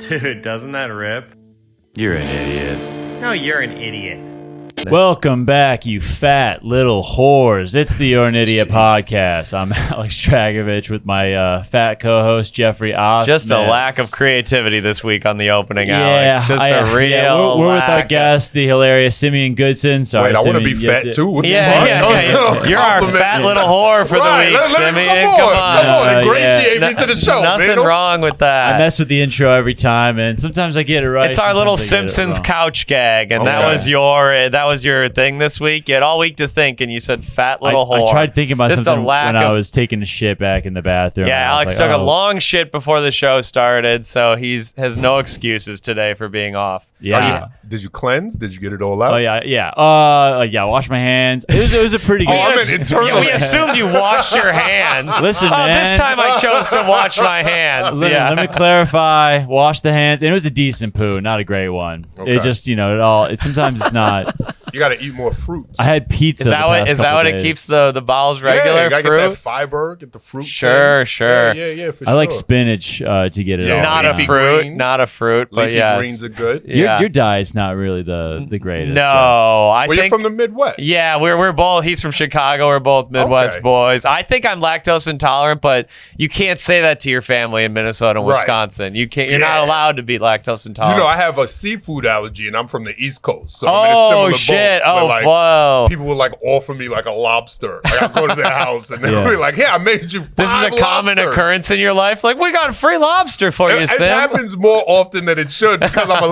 Dude, doesn't that rip? You're an idiot. No, you're an idiot. Welcome back, you fat little whores. It's the You're an Idiot podcast. I'm Alex Dragovich with my fat co-host, Geoffrey Osmond. Just a lack of creativity this week on the opening, Yeah, Alex. Just a real we're with our lack. guest, the hilarious Simeon Goodson. Sorry, Wait, I want to Simeon, be fat too. What the Yeah, fuck? yeah. You're our fat little whore for the week, Simeon. Come on, ingratiate yeah. me to the show, Nothing man. wrong with I that. mess with the intro every time, and sometimes I get it right. It's our little sometimes I get it Simpsons wrong. couch gag, and Okay. that was your thing this week. You had all week to think, and you said fat little whore. I tried thinking about Just a something lack when I of- was taking a shit back in the bathroom. Yeah, and I was Alex like, took a oh. long shit before the show started, so has no excuses today for being off. Yeah. Did you cleanse? Did you get it all out? Oh yeah. Yeah, wash my hands. It was a pretty good. Oh, I meant internally. Yeah, we assumed you washed your hands. Listen, oh, man. this time I chose to wash my hands. Let me clarify. Wash the hands, and it was a decent poo, not a great one. Okay. It just, sometimes it's not. You got to eat more fruits. I had pizza. Is that what it days. keeps the bowels regular? Yeah, you got to fruit? get that fiber, get the fruit. Sure, in. sure. Yeah, for I sure. like spinach to get it Yeah. all. Not Leafy a fruit, greens. not a fruit, but Leafy yes. greens are good. Yeah. Your diet's not really the greatest. No, I Well, think you're from the Midwest. Yeah, we're both. He's from Chicago. We're both Midwest Okay. boys. I think I'm lactose intolerant, but you can't say that to your family in Minnesota and Right. Wisconsin. You can't. You're Yeah. not allowed to be lactose You intolerant. know, I have a seafood allergy, and I'm from the East Coast. So I'm in a oh similar shit! boat where, Oh like, whoa! people would like offer me like a lobster. Like I go to their house and they'll Yeah. be like, "Yeah, I made you." This is a 5 common lobsters." occurrence in your life. Like we got free lobster for you, It Sim. happens more often than it should because I'm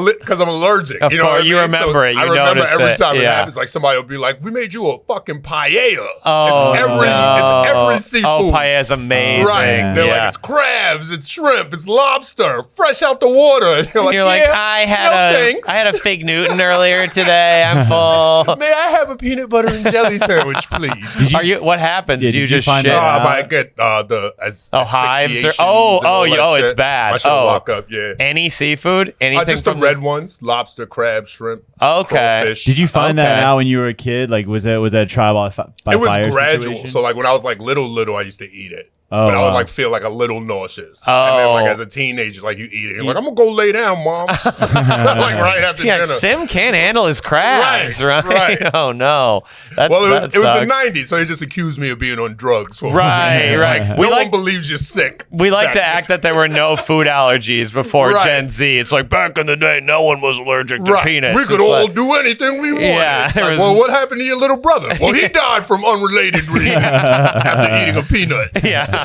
allergic. Of you know course, what I you mean? remember it. You I remember notice every it. time it Yeah. happens. Like somebody will be like, "We made you a fucking paella." Oh, it's every no. seafood. Oh, paella is amazing. Right? They're yeah. like, "It's crabs, it's shrimp, it's lobster, fresh out the water." And You're like, "Yeah, I thanks. had a fig Newton earlier today. I'm full. May I have a peanut butter and jelly sandwich, please? What happens? Yeah, Do you did you just find shit? out? I might get hives or asphyxiations oh and all that it's shit. bad. I should lock up. Yeah. Any seafood? Anything? Just the from red ones: lobster, crab, shrimp, Okay. crawfish. Did you find that Okay. out when you were a kid? Like, was that a trial by It was fire gradual. situation? So like when I was like little, I used to eat it. Oh, But I would wow. like feel like a little nauseous. Oh. And then like as a teenager, like you eat it. You're like, I'm gonna go lay down, mom. like right after Yeah, dinner. Sim can't handle his crabs, right? Right. Oh no, Well, it was the sucks. 90s, so they just accused me of being on drugs. For Right, right. No We one like believes you're sick. we like back to then. act that there were no food allergies before Right. Gen Z. It's like back in the day, no one was allergic to Right. peanuts. We could It's all like- do anything we wanted. Yeah, there Like, was- well, what happened to your little brother? Well, he died from unrelated reasons after eating a peanut. yeah,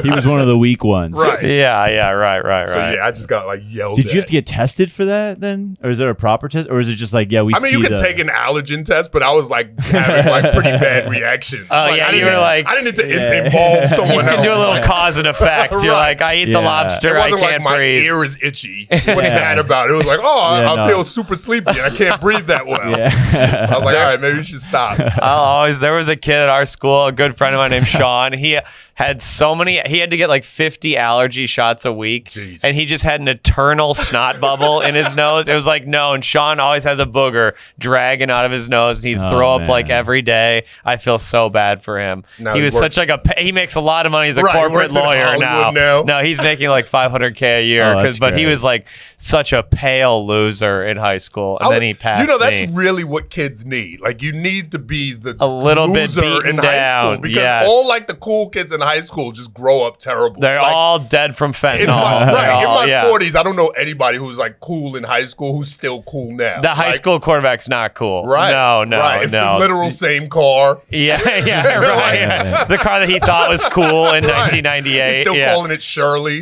He was one of the weak ones. Right. yeah, right. So yeah, I just got like yelled Did at. you have to get tested for that then, or is there a proper test, or is it just like we? I mean, you see could the- take an allergen test, but I was like having like pretty bad reactions. Oh, Like, yeah, I you didn't- were like- I didn't need to involve someone You else. can do a little cause and effect. You're Right. like, I eat the Yeah. It lobster, I wasn't can't like my breathe. ear is itchy. What's bad about it? It was like, oh, Yeah, I no. feel super sleepy and I can't breathe that well. Yeah. I was like, all right, maybe you should stop. There was a kid at our school, a good friend of mine named Sean. He had he had to get like 50 allergy shots a week. Jeez. And he just had an eternal snot bubble in his nose. It was like, no. And Sean always has a booger dragging out of his nose. And he'd Oh, throw up man. like every day. I feel so bad for him. Now he he was works- such like he makes a lot of money as a Right, he corporate works in lawyer now. Hollywood now. No, he's making like $500K a year. Oh, that's But he great. was like such a pale loser in high school. And then he passed You know, that's me. really what kids need. Like, you need to be the A little bit loser beaten in high down, school because yes. all like the cool kids in high school just grow up terrible. They're Like, all dead from fentanyl. in my, They're right, in all- my yeah. 40s, I don't know anybody who's like cool in high school who's still cool now. The high Like, school quarterback's not cool. Right. No, Right. It's no. the literal same car. Yeah, right. The car that he thought was cool in Right. 1998. He's still yeah. calling it Shirley.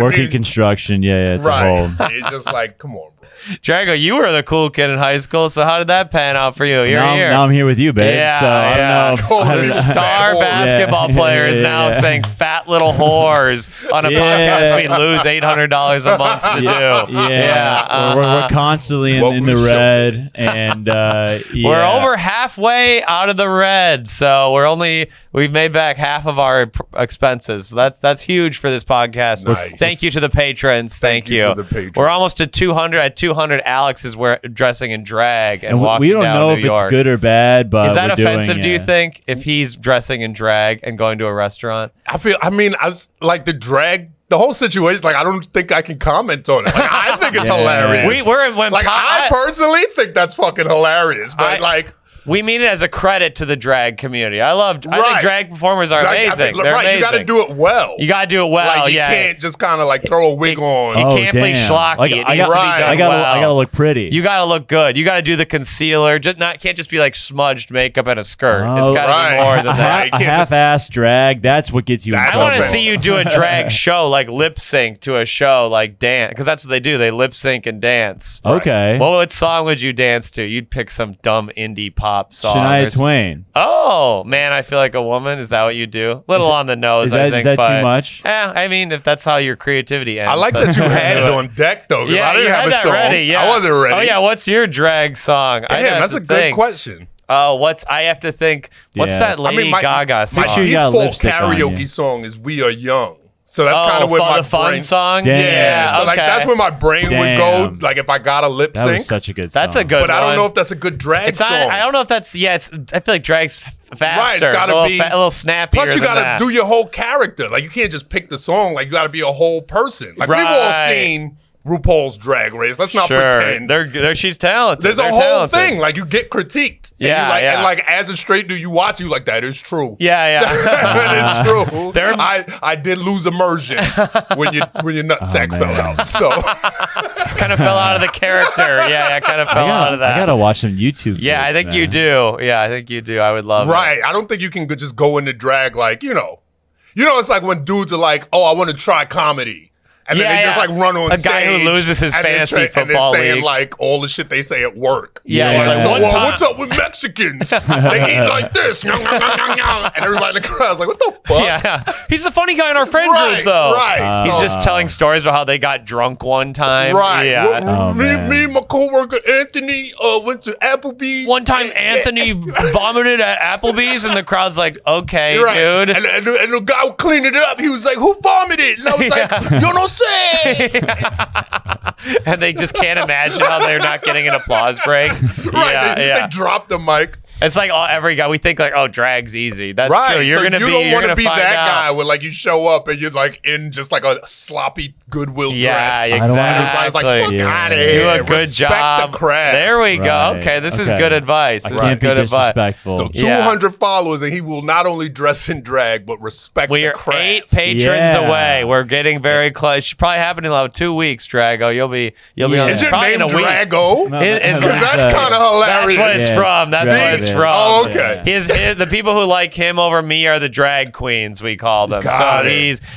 Working construction. Yeah, it's a whole. Right. It's just like, come on, bro. Drago, you were the cool kid in high school, so how did that pan out for you? You're now, here. now I'm here with you, babe. Yeah, so I yeah. don't know. Cool. I The don't- star Yeah. basketball player is now Yeah. saying fat little whores on a Yeah. podcast we lose $800 a month to do. Yeah, we're constantly in Welcome the to the show, red, and yeah. We're over halfway out of the red, so we've made back half of our expenses. So that's huge for this podcast. Nice. Thank you to the patrons. Thank you to the patrons. We're almost to 200. At 200, Alex is dressing in drag and And walking we don't down know New if York. it's good or bad, but Is that we're doing offensive? Do you it. think if he's dressing in drag and going to a restaurant? I was like the drag the whole situation, like, I don't think I can comment on it. Like, I think it's hilarious. I personally think that's fucking hilarious. But we mean it as a credit to the drag community. I think drag performers are amazing. They're amazing. You got to do it well. You got to do it well. Like, you can't just kind of like throw a wig on. You can't play schlocky. Like, I gotta look pretty. You got to look good. You got to do the concealer. Can't just be like smudged makeup and a skirt. It's got to be more than that. A half-ass drag. That's what gets you. I want to see you do a drag show, like lip sync to a show, like dance, because that's what they do. They lip sync and dance. Okay. What song would you dance to? You'd pick some dumb indie pop song. Shania Twain. Oh, man, I feel like a woman. Is that what you do? Little on the nose, I think. Is that too much? I mean, if that's how your creativity ends. I like that you had it on deck, though. Yeah, I didn't have a song. Ready, yeah. I wasn't ready. Oh, yeah, what's your drag song? Damn, that's a good question. Oh, I have to think. What's that Lady Gaga song? My default karaoke song is We Are Young. So that's kind of where my fun song. Damn. Yeah, so like that's where my brain would go. Like if I got a lip sync, that was such a good song. That's a good. But I don't know if that's a good drag song. I don't know if that's. Yeah, I feel like drag's faster. Right, it's gotta be a little snappier. Plus, you gotta do your whole character. Like you can't just pick the song. Like you gotta be a whole person. Like we've all seen RuPaul's Drag Race. Let's not pretend. She's talented. There's a whole thing. Like you get critiqued. Yeah, and like as a straight dude, you watch you like that is true. Yeah. That is true. I did lose immersion when your nutsack fell out. So kind of fell out of the character. Yeah, kind of fell out of that. I gotta watch some YouTube. Yeah, I think you do. Yeah, I think you do. I would love it. Right. I don't think you can just go into drag like it's like when dudes are like, oh, I want to try comedy. And then they just like run on stage. A guy who loses his fantasy football and they're saying league. like all the shit they say at work. Yeah. Like, so what's up with Mexicans? They eat like this. And everybody in the crowd's like, what the fuck? Yeah. He's the funny guy in our friend group, though. Right. He's just telling stories about how they got drunk one time. Right. Yeah. Me and my coworker Anthony went to Applebee's. One time Anthony vomited at Applebee's and the crowd's like, okay, dude. And the guy would clean it up. He was like, who vomited? And I was like, yo, no say. And they just can't imagine how they're not getting an applause break. Right. They dropped the mic. It's like every guy, we think like, oh, drag's easy. That's right. true. You're so going to be. You don't want to be that out. guy where like you show up and you're like in just like a sloppy Goodwill dress. Yeah, exactly. Everybody's like, fuck out of here. Do a good job. The craft. There we go. Okay, this is good advice. This is good advice. So 200 followers and he will not only dress in drag but respect the craft. We are 8 patrons away. We're getting very close. It should probably happen in like 2 weeks, Drago. You'll be on. Is your name Drago? Because that's kind of hilarious. That's what it's from. That's what it's from. Oh, okay. The people who like him over me are the drag queens, we call them.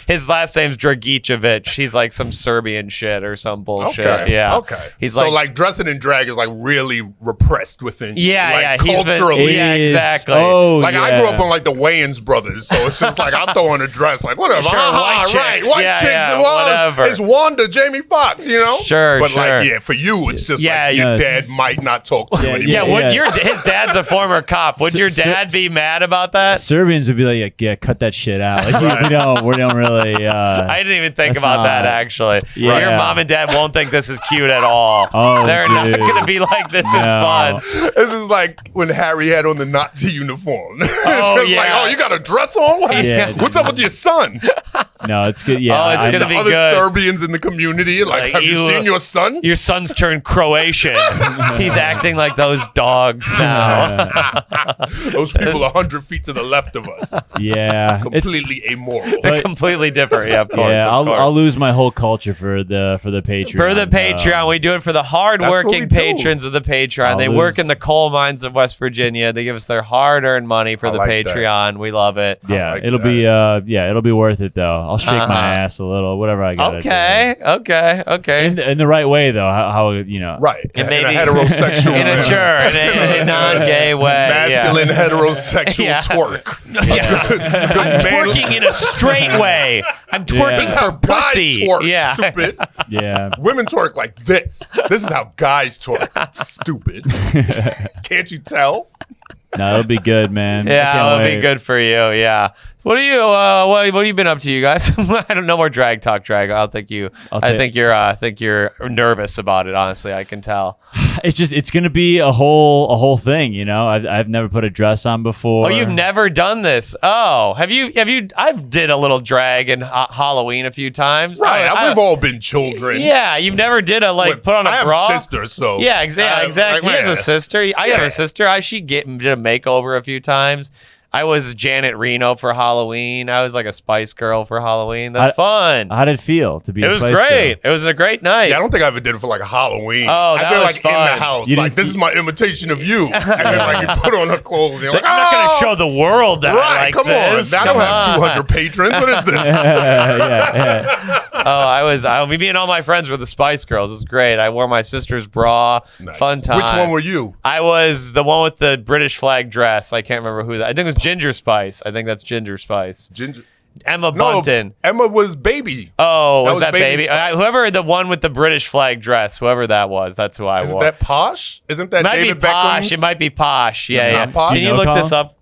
His last name's Dragicevic. He's like some Serbian shit or some bullshit. Okay. Yeah. Okay. He's like dressing in drag is like really repressed within you. Yeah, culturally. Exactly. I grew up on like the Wayans brothers, so it's just like I'm throwing a dress like whatever. Sure, white chicks. White chicks. Whatever. It's Wanda, Jamie Foxx, Sure. But like, for you, it's just like your dad might not talk to you anymore. His dad's a former cop. Would your dad be mad about that? Serbians would be like, yeah, cut that shit out. Like we don't really. I didn't even think about that actually. Yeah. Your mom and dad won't think this is cute at all. They're not going to be like, this is fun. This is like when Harry had on the Nazi uniform. Like, you got a dress on? What's up with your son? No, it's good. Yeah. Oh, it's going to be other good. Serbians in the community, like have you seen your son? Your son's turned Croatian. He's acting like those dogs now. Those people 100 feet to the left of us. Yeah. Completely amoral. They're completely different. Yeah, of course. Yeah, I'll lose my whole culture for the Patreon. For the Patreon. We do it for the hardworking patrons of the Patreon. They work in the coal mines of West Virginia. They give us their hard-earned money for the Patreon. We love it. Yeah, it'll be worth it though. I'll shake my ass a little, whatever I got. Okay. In the right way though. How right. In a heterosexual in a non-gay way. Masculine heterosexual twerk. I'm twerking in a straight way. I'm twerking for pussy. Twerk, stupid. Yeah. Women twerk like this. This is how guys twerk. Stupid. Can't you tell? No, it'll be good, man. Yeah, it'll be good for you. Yeah. What are you? What have you been up to, you guys? I don't know more drag. I don't think you. I think you're nervous about it. Honestly, I can tell. it's gonna be a whole thing, you know. I've never put a dress on before. Oh, you've never done this? Oh, have you? I've did a little drag in Halloween a few times. Right, we've all been children. Yeah, you've never did a put on a bra. I have a sister, so yeah, exactly. He has a sister. I have a sister. She did a makeover a few times. I was Janet Reno for Halloween. I was like a Spice Girl for Halloween. That's fun. How did it feel to be? It was great. It was a great night. Yeah, I don't think I ever did it for like a Halloween. Oh, that I did was like fun. in the house. Like, this is my imitation of you. And then like you put on her clothes. And you're like, I'm not going to show the world that I like come this. on. I don't have 200 patrons. What is this? Me and all my friends were the Spice Girls. It was great. I wore my sister's bra. Nice. Fun time. Which one were you? I was the one with the British flag dress. I can't remember who that. I think it was Ginger Spice. I think that's Ginger Spice. Emma Bunton. Emma was Baby. Oh, was that Baby? Spice. Whoever the one with the British flag dress, whoever that was, that's who I Isn't wore. that Posh? Isn't that David Posh. Beckham's? It might be Posh. Yeah, It's yeah. not Posh? Can you No look call? this up?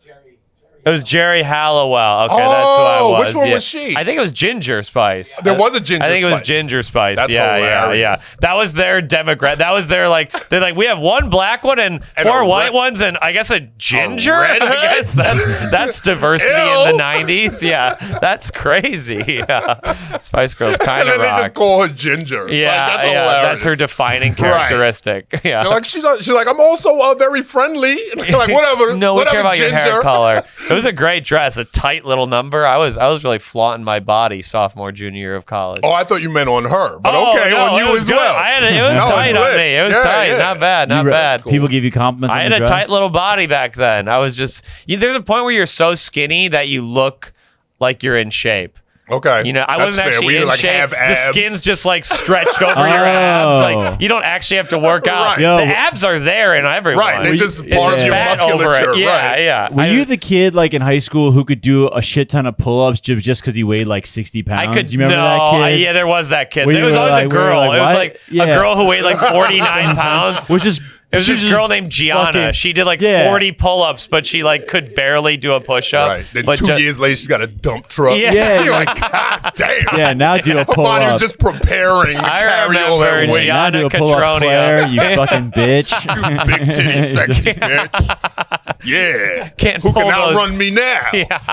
It was Jerry Halliwell. Okay, that's who I was. Which one yeah. was she? I think it was Ginger Spice. There was a Ginger I think it was Spice. Ginger Spice. That's yeah. hilarious. That was their demographic. That was their they're like, we have one black one and And four a white red- ones and I guess a ginger. redhead? I guess that's diversity Ew. in the 90s. Yeah, that's crazy. Yeah. Spice Girls kind And of then they rock. just call her Ginger. Yeah, Like, that's hilarious. that's her defining characteristic. Yeah. They're like, she's like, I'm also very friendly. And they're like, whatever. No, we whatever, care about Ginger. your hair color. It was a great dress, a tight little number. I was really flaunting my body sophomore, junior year of college. Oh, I thought you meant on her, but Oh, okay, no, on it you was as good. well. It was No, tight it's on lit. me. It was Yeah, tight. yeah. Not bad. Not bad. People give you compliments. I on had the a dress? tight little body back then. I was just there's a point where you're so skinny that you look like you're in shape. Okay. You know, I That's wasn't fair. actually We in like shape. have The abs. skin's just like stretched over your abs. Like you don't actually have to work out. Right. Yo, the abs are there in everyone. Right. They just It's part just of your fat over musculature. it. Yeah, Right. yeah. Were you the kid like in high school who could do a shit ton of pull-ups just because he weighed like 60 pounds? I could. You remember that kid? Yeah, there was that kid. Where There you was were always like- a where you were girl. like, It was what? like Yeah. a girl who weighed like 49 pounds. Which is It was this girl named Gianna. fucking- She did like yeah. 40 pull-ups, but she like could barely do a push-up. Right. Then But 2 years later, she's got a dump truck. Yeah. Yeah, You're like, God damn. Yeah, now do a Her body pull-up. was just preparing to I carry all that remember weight. Now do a Gianna pull-up, Catronia. Claire, you fucking bitch. Big titty, sexy bitch. Yeah. Can't Who pull can those- outrun me now?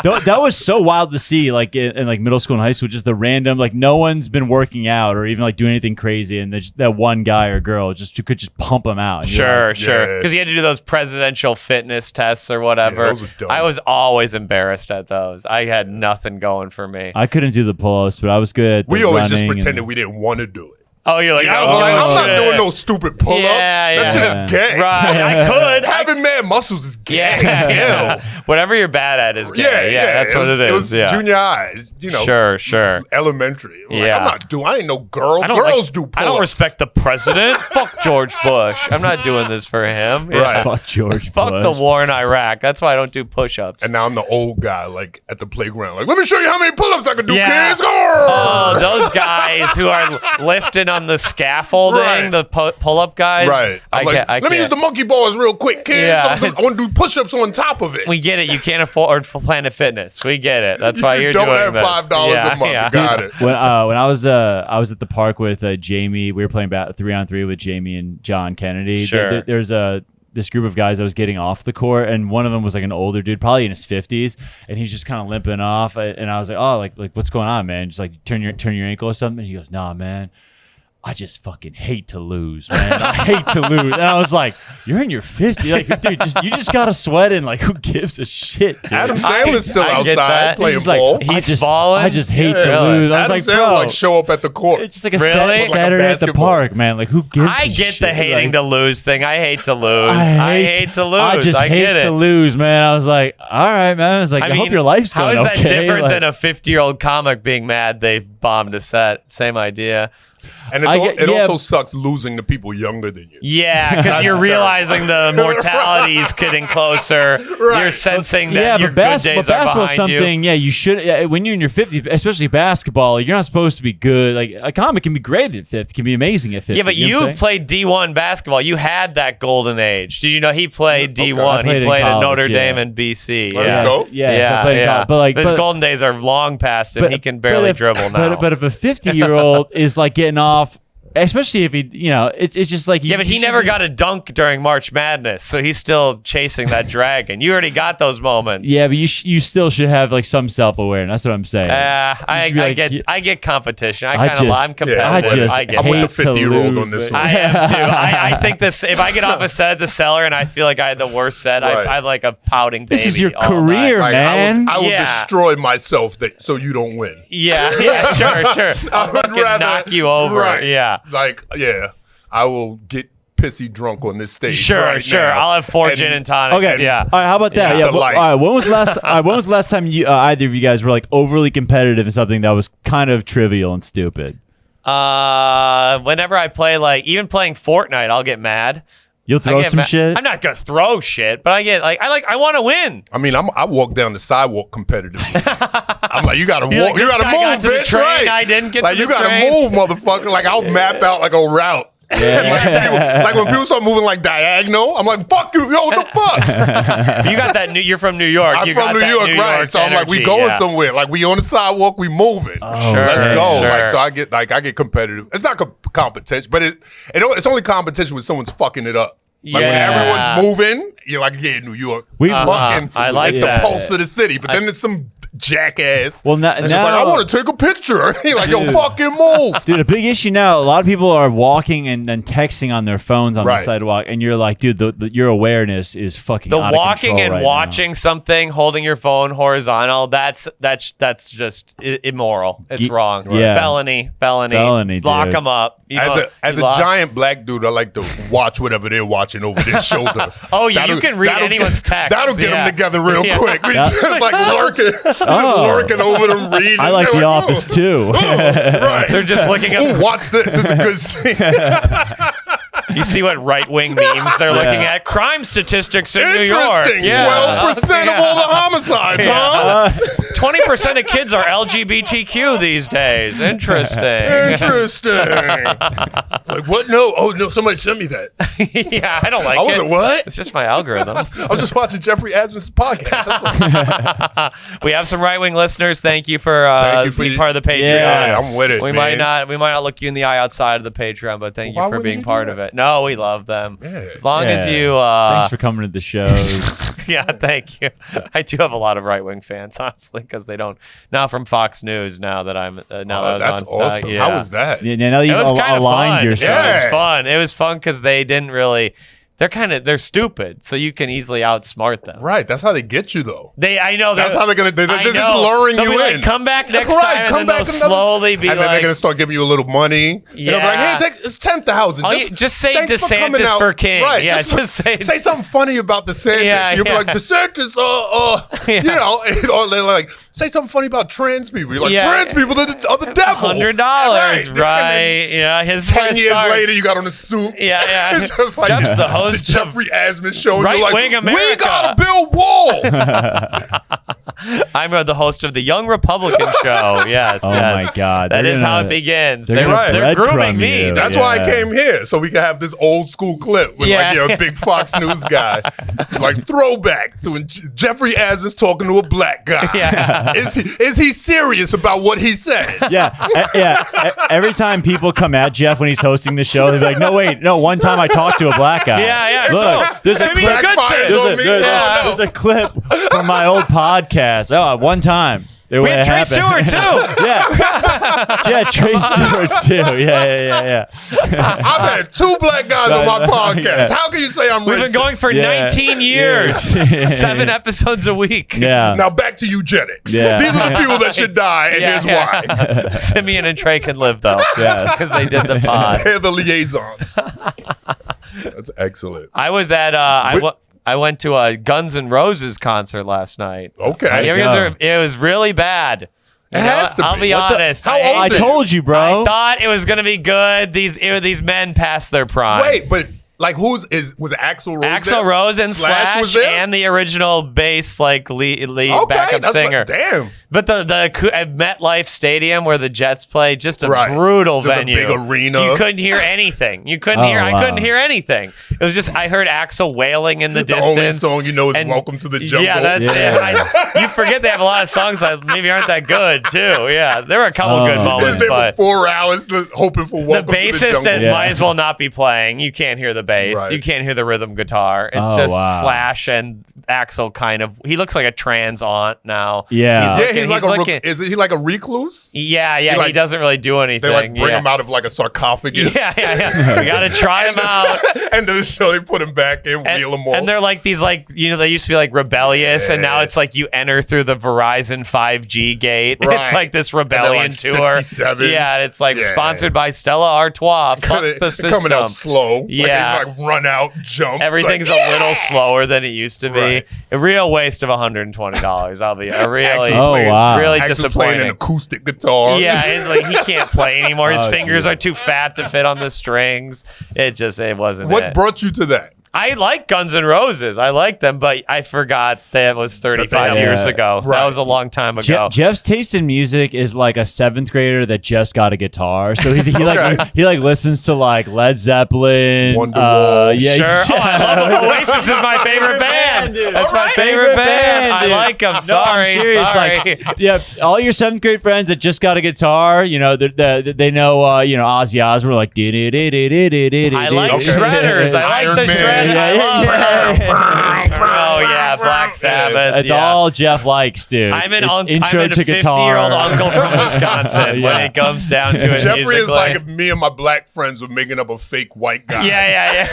That was so wild to see, like in like middle school and high school, just the random, like no one's been working out or even like doing anything crazy, and there's that one guy or girl you could just pump them out. And you're Sure, like, sure. Yeah. Because you had to do those presidential fitness tests or whatever. Yeah, those were dumb. I was always embarrassed at those. I had nothing going for me. I couldn't do the pull-ups, but I was good. At We the always just running pretended and- we didn't want to do it. Oh, you're like, You know, oh, like, I'm not shit. doing no stupid pull-ups. Yeah, That yeah. shit is gay. Right, I could. Having mad muscles is gay. Yeah. Ew. Whatever you're bad at is gay. Yeah, that's what it is. It was yeah. junior high, you know. Sure. Elementary. Like, Yeah. I'm not doing. I ain't no girl. I don't Girls like- do pull-ups. I don't respect the president. Fuck George Bush. I'm not doing this for him. Yeah. Right. Fuck George Fuck Bush. the war in Iraq. That's why I don't do push-ups. And now I'm the old guy, like at the playground. Like, let me show you how many pull-ups I can do, Yeah. kids. Oh, those guys who are lifting on the scaffolding, Right. the pull-up guys. Right. I I'm like, can't. let me use the monkey bars real quick, kids. Yeah. I want to do push-ups on top of it. We get it. You can't afford Planet Fitness. We get it. That's why You you're don't doing have this. $5 a month. Yeah. Got it. When I was at the park with Jamie, we were playing 3-on-3 with Jamie and John Kennedy. Sure. There's this group of guys that was getting off the court, and one of them was like an older dude, probably in his 50s, and he's just kind of limping off. And I was like, oh, like what's going on, man? Just like turn your ankle or something. And he goes, nah, man. I just fucking hate to lose, man. I hate to lose. And I was like, you're in your 50s. Like, dude, you just got to sweat in. Like, who gives a shit, dude? Adam Sandler's still I get outside that. playing He's like, ball. He's balling? I just hate to Yeah. lose. I was Adam like, Sandler bro, like show up at the court. it's just like a Really? Saturday, Like a Saturday at the basketball. park, man. Like, who gives I a get shit? the hating Like, to lose thing. I hate to lose. I hate to lose. I just get hate it. to lose, man. I was like, all right, man. I was like, I, hope your life's how going is that okay. different Like, than a 50-year-old comic being mad they bombed a set? Same idea. And it also sucks losing to people younger than you. Yeah, because you're That's realizing the mortality's getting closer. Right. You're sensing yeah, that your but, good basketball's days are behind something. you. Yeah, you should. When you're in your 50s, especially basketball, you're not supposed to be good. Like a comic can be great at 50, can be amazing at 50. Yeah, but you know what I'm saying? played D1 basketball. You had that golden age. Did you know he played D1? I played He in played at college, Notre yeah. Dame and BC. Let's Yeah. go. Yeah, so I played in college. But like, his golden days are long past him. He can barely if, dribble now. But if a 50-year-old is like getting off especially if he, it's just like Yeah, but he never got a dunk during March Madness, so he's still chasing that dragon. You already got those moments. Yeah, but you still should have like some self-awareness. That's what I'm saying. I get competition. I'm competitive. I get I'm with the 50-year-old on this one. I am too. I think this. If I get off a set at the Cellar and I feel like I had the worst set, I'm like a pouting baby. This is your all career, night. man. I will destroy myself so you don't win. Yeah, sure. I'll fucking knock you over. Right. Yeah. I will get pissy drunk on this stage. Sure. Now. I'll have 4 gin and tonic. Okay. Yeah. All right. How about that? Yeah. All right. When was the last time you either of you guys were like overly competitive in something that was kind of trivial and stupid? Whenever I play, like even playing Fortnite, I'll get mad. You'll throw some shit. I'm not gonna throw shit, but I want to win. I mean, I walk down the sidewalk competitively. I'm like, you gotta walk, like, you gotta move, bitch. Train, right? I didn't get like to you the gotta train. move, motherfucker. Like I'll map out like a route. Like when people start moving like diagonal, I'm like, fuck you, yo, what the fuck? You got that. You're from New York. I'm from New York, right? So I'm like, we going somewhere. Like we on the sidewalk, we moving. Sure, Let's go. Sure. Like so, I get competitive. It's not competition, but it's only competition when someone's fucking it up. Like when everyone's moving, you're like, yeah, New York. We fucking. I like it's that. the pulse of the city. But then there's some jackass. Well, now, it's just like, I want to take a picture. You're like, yo, fucking move. Dude, a big issue now. A lot of people are walking and texting on their phones on the sidewalk, and you're like, dude, your awareness is fucking. The out walking of control and right watching something, holding your phone horizontal. That's just immoral. It's wrong. Yeah. Felony. Lock dude. them up. As a giant black dude, I like to watch whatever they're watching over their shoulder. Oh, yeah, you can read anyone's text. That'll get them together real quick. Just like lurking over them, reading. I like The Office too. Right. They're just looking at. Ooh, watch this. This is a good scene. You see what right-wing memes they're looking at? Crime statistics in New York. Interesting. 12% of all the homicides, huh? 20% of kids are LGBTQ these days. Interesting. Like, what? No. Oh, no. Somebody sent me that. Yeah, I don't like I was it. like, what? It's just my algorithm. I was just watching Geoffrey Asmus's podcast. We have some right-wing listeners. Thank you for being part of the Patreon. Yeah, I'm with it. We might not look you in the eye outside of the Patreon, but thank you for being part of it. No, we love them. Yeah. As long as you. Thanks for coming to the shows. Yeah, thank you. I do have a lot of right-wing fans, honestly, because they don't. Now from Fox News. Now that I'm. That's awesome. How was that? Yeah, now that you aligned yourself. Yeah. It was fun. It was fun because they didn't really. They're stupid, so you can easily outsmart them. Right. That's how they get you, though. I know. That's how they're going to. They're just luring They'll you be in. Like, come back next time, and then they'll slowly be like. And then they're going to start giving you a little money. Yeah. They'll be like, hey, it's 10,000. Just say DeSantis for king. Right. Yeah, just say something funny about DeSantis. Yeah, You'll be like, DeSantis, you know, or they're like, say something funny about trans people. You're like, trans people are the devil. $100, right? Yeah, his 10 years later, you got on a suit. Yeah. It's just like Jeff's the host the Geoffrey Asmus show. Right You're like, Wing America. We gotta build walls. I'm the host of the Young Republican show. Yes. Oh my God. That is how it begins. They're grooming me. You. That's why I came here, so we can have this old school clip with a big Fox News guy, like throwback to when Geoffrey Asmus talking to a black guy. Yeah. Is he serious about what he says? Yeah. Every time people come at Jeff when he's hosting the show, they're like, no, one time I talked to a black guy. Yeah. Look, there's Simeon Goodson. There's a clip from my old podcast. Oh, one time. We had Trey Stewart too. Yeah, Trey Stewart too. Yeah. I've had 2 black guys on my podcast. Yeah. How can you say I'm racist? We've been going for 19 years. 7 episodes a week. Yeah. Now back to eugenics. Yeah. These are the people that should die, and here's why. Simeon and Trey can live though. Yeah, because they did the pod. They're the liaisons. That's excellent. I was at I went to a Guns N' Roses concert last night. Okay. It was really bad. I'll be honest. How old I told you, bro. I thought it was gonna be good. These men past their prime. Wait, but like was it Axl Rose? Axl Rose and Slash was there? and the original bass lead backup that's singer. Damn. But the at MetLife Stadium where the Jets play, just a Right. brutal Just a venue. big arena. You couldn't hear anything. You couldn't hear. I couldn't hear anything. It was just I heard Axl wailing in the The distance. only song you know is and- "Welcome to the Jungle." Yeah, that's it. You forget they have a lot of songs that maybe aren't that good too. Yeah, there were a couple good They moments, was there but for 4 hours hoping for the "Welcome to the bassist Jungle." might as well not be playing. You can't hear the bass. Right. You can't hear the rhythm guitar. It's Oh, just wow. Slash and Axl kind of. He looks like a trans aunt now. Yeah. He's like he's is he like a recluse? Yeah, He he doesn't really do anything. They like bring him out of like a sarcophagus. Yeah. We gotta try him out. And then the show they put him back in, wheel him off. And they're like these, like, they used to be like rebellious, and now it's like you enter through the Verizon 5G gate. Right. It's like this And they're, rebellion like, tour. 67. Yeah, and it's like Yeah. sponsored by Stella Artois. Fuck They're the system. coming out slow. Yeah. Like, they just like run out, jump. Everything's like, a little slower than it used to be. Right. A real waste of $120. I'll be really, Actually Oh, playing- wow. really actually disappointing. playing an acoustic guitar. Yeah, it's like he can't play anymore. His Oh, fingers geez. are too fat to fit on the strings. It wasn't What it. brought you to that? I like Guns N' Roses. I like them, but I forgot that was 35 Yeah. years ago. Right. That was a long time ago. Jeff's taste in music is like a 7th grader that just got a guitar. So he like listens to like Led Zeppelin, Wonderwall. yeah, Sure. yeah. Oh, I love Oasis is my favorite band. That's my favorite band. I dude. like them. No, Sorry. I'm serious. Sorry. Like, yeah, all your 7th grade friends that just got a guitar, they know, Ozzy Osbourne, like, I like Okay. shredders. I like Iron the Man. shredder. I love Yeah. Oh yeah, Black Sabbath. That's yeah. all Jeff likes, dude. I'm an It's intro I'm a to 50-year-old guitar. uncle from Wisconsin when Yeah. it comes down to it. Jeffrey is musically. like if me and my black friends were making up a fake white guy. Yeah.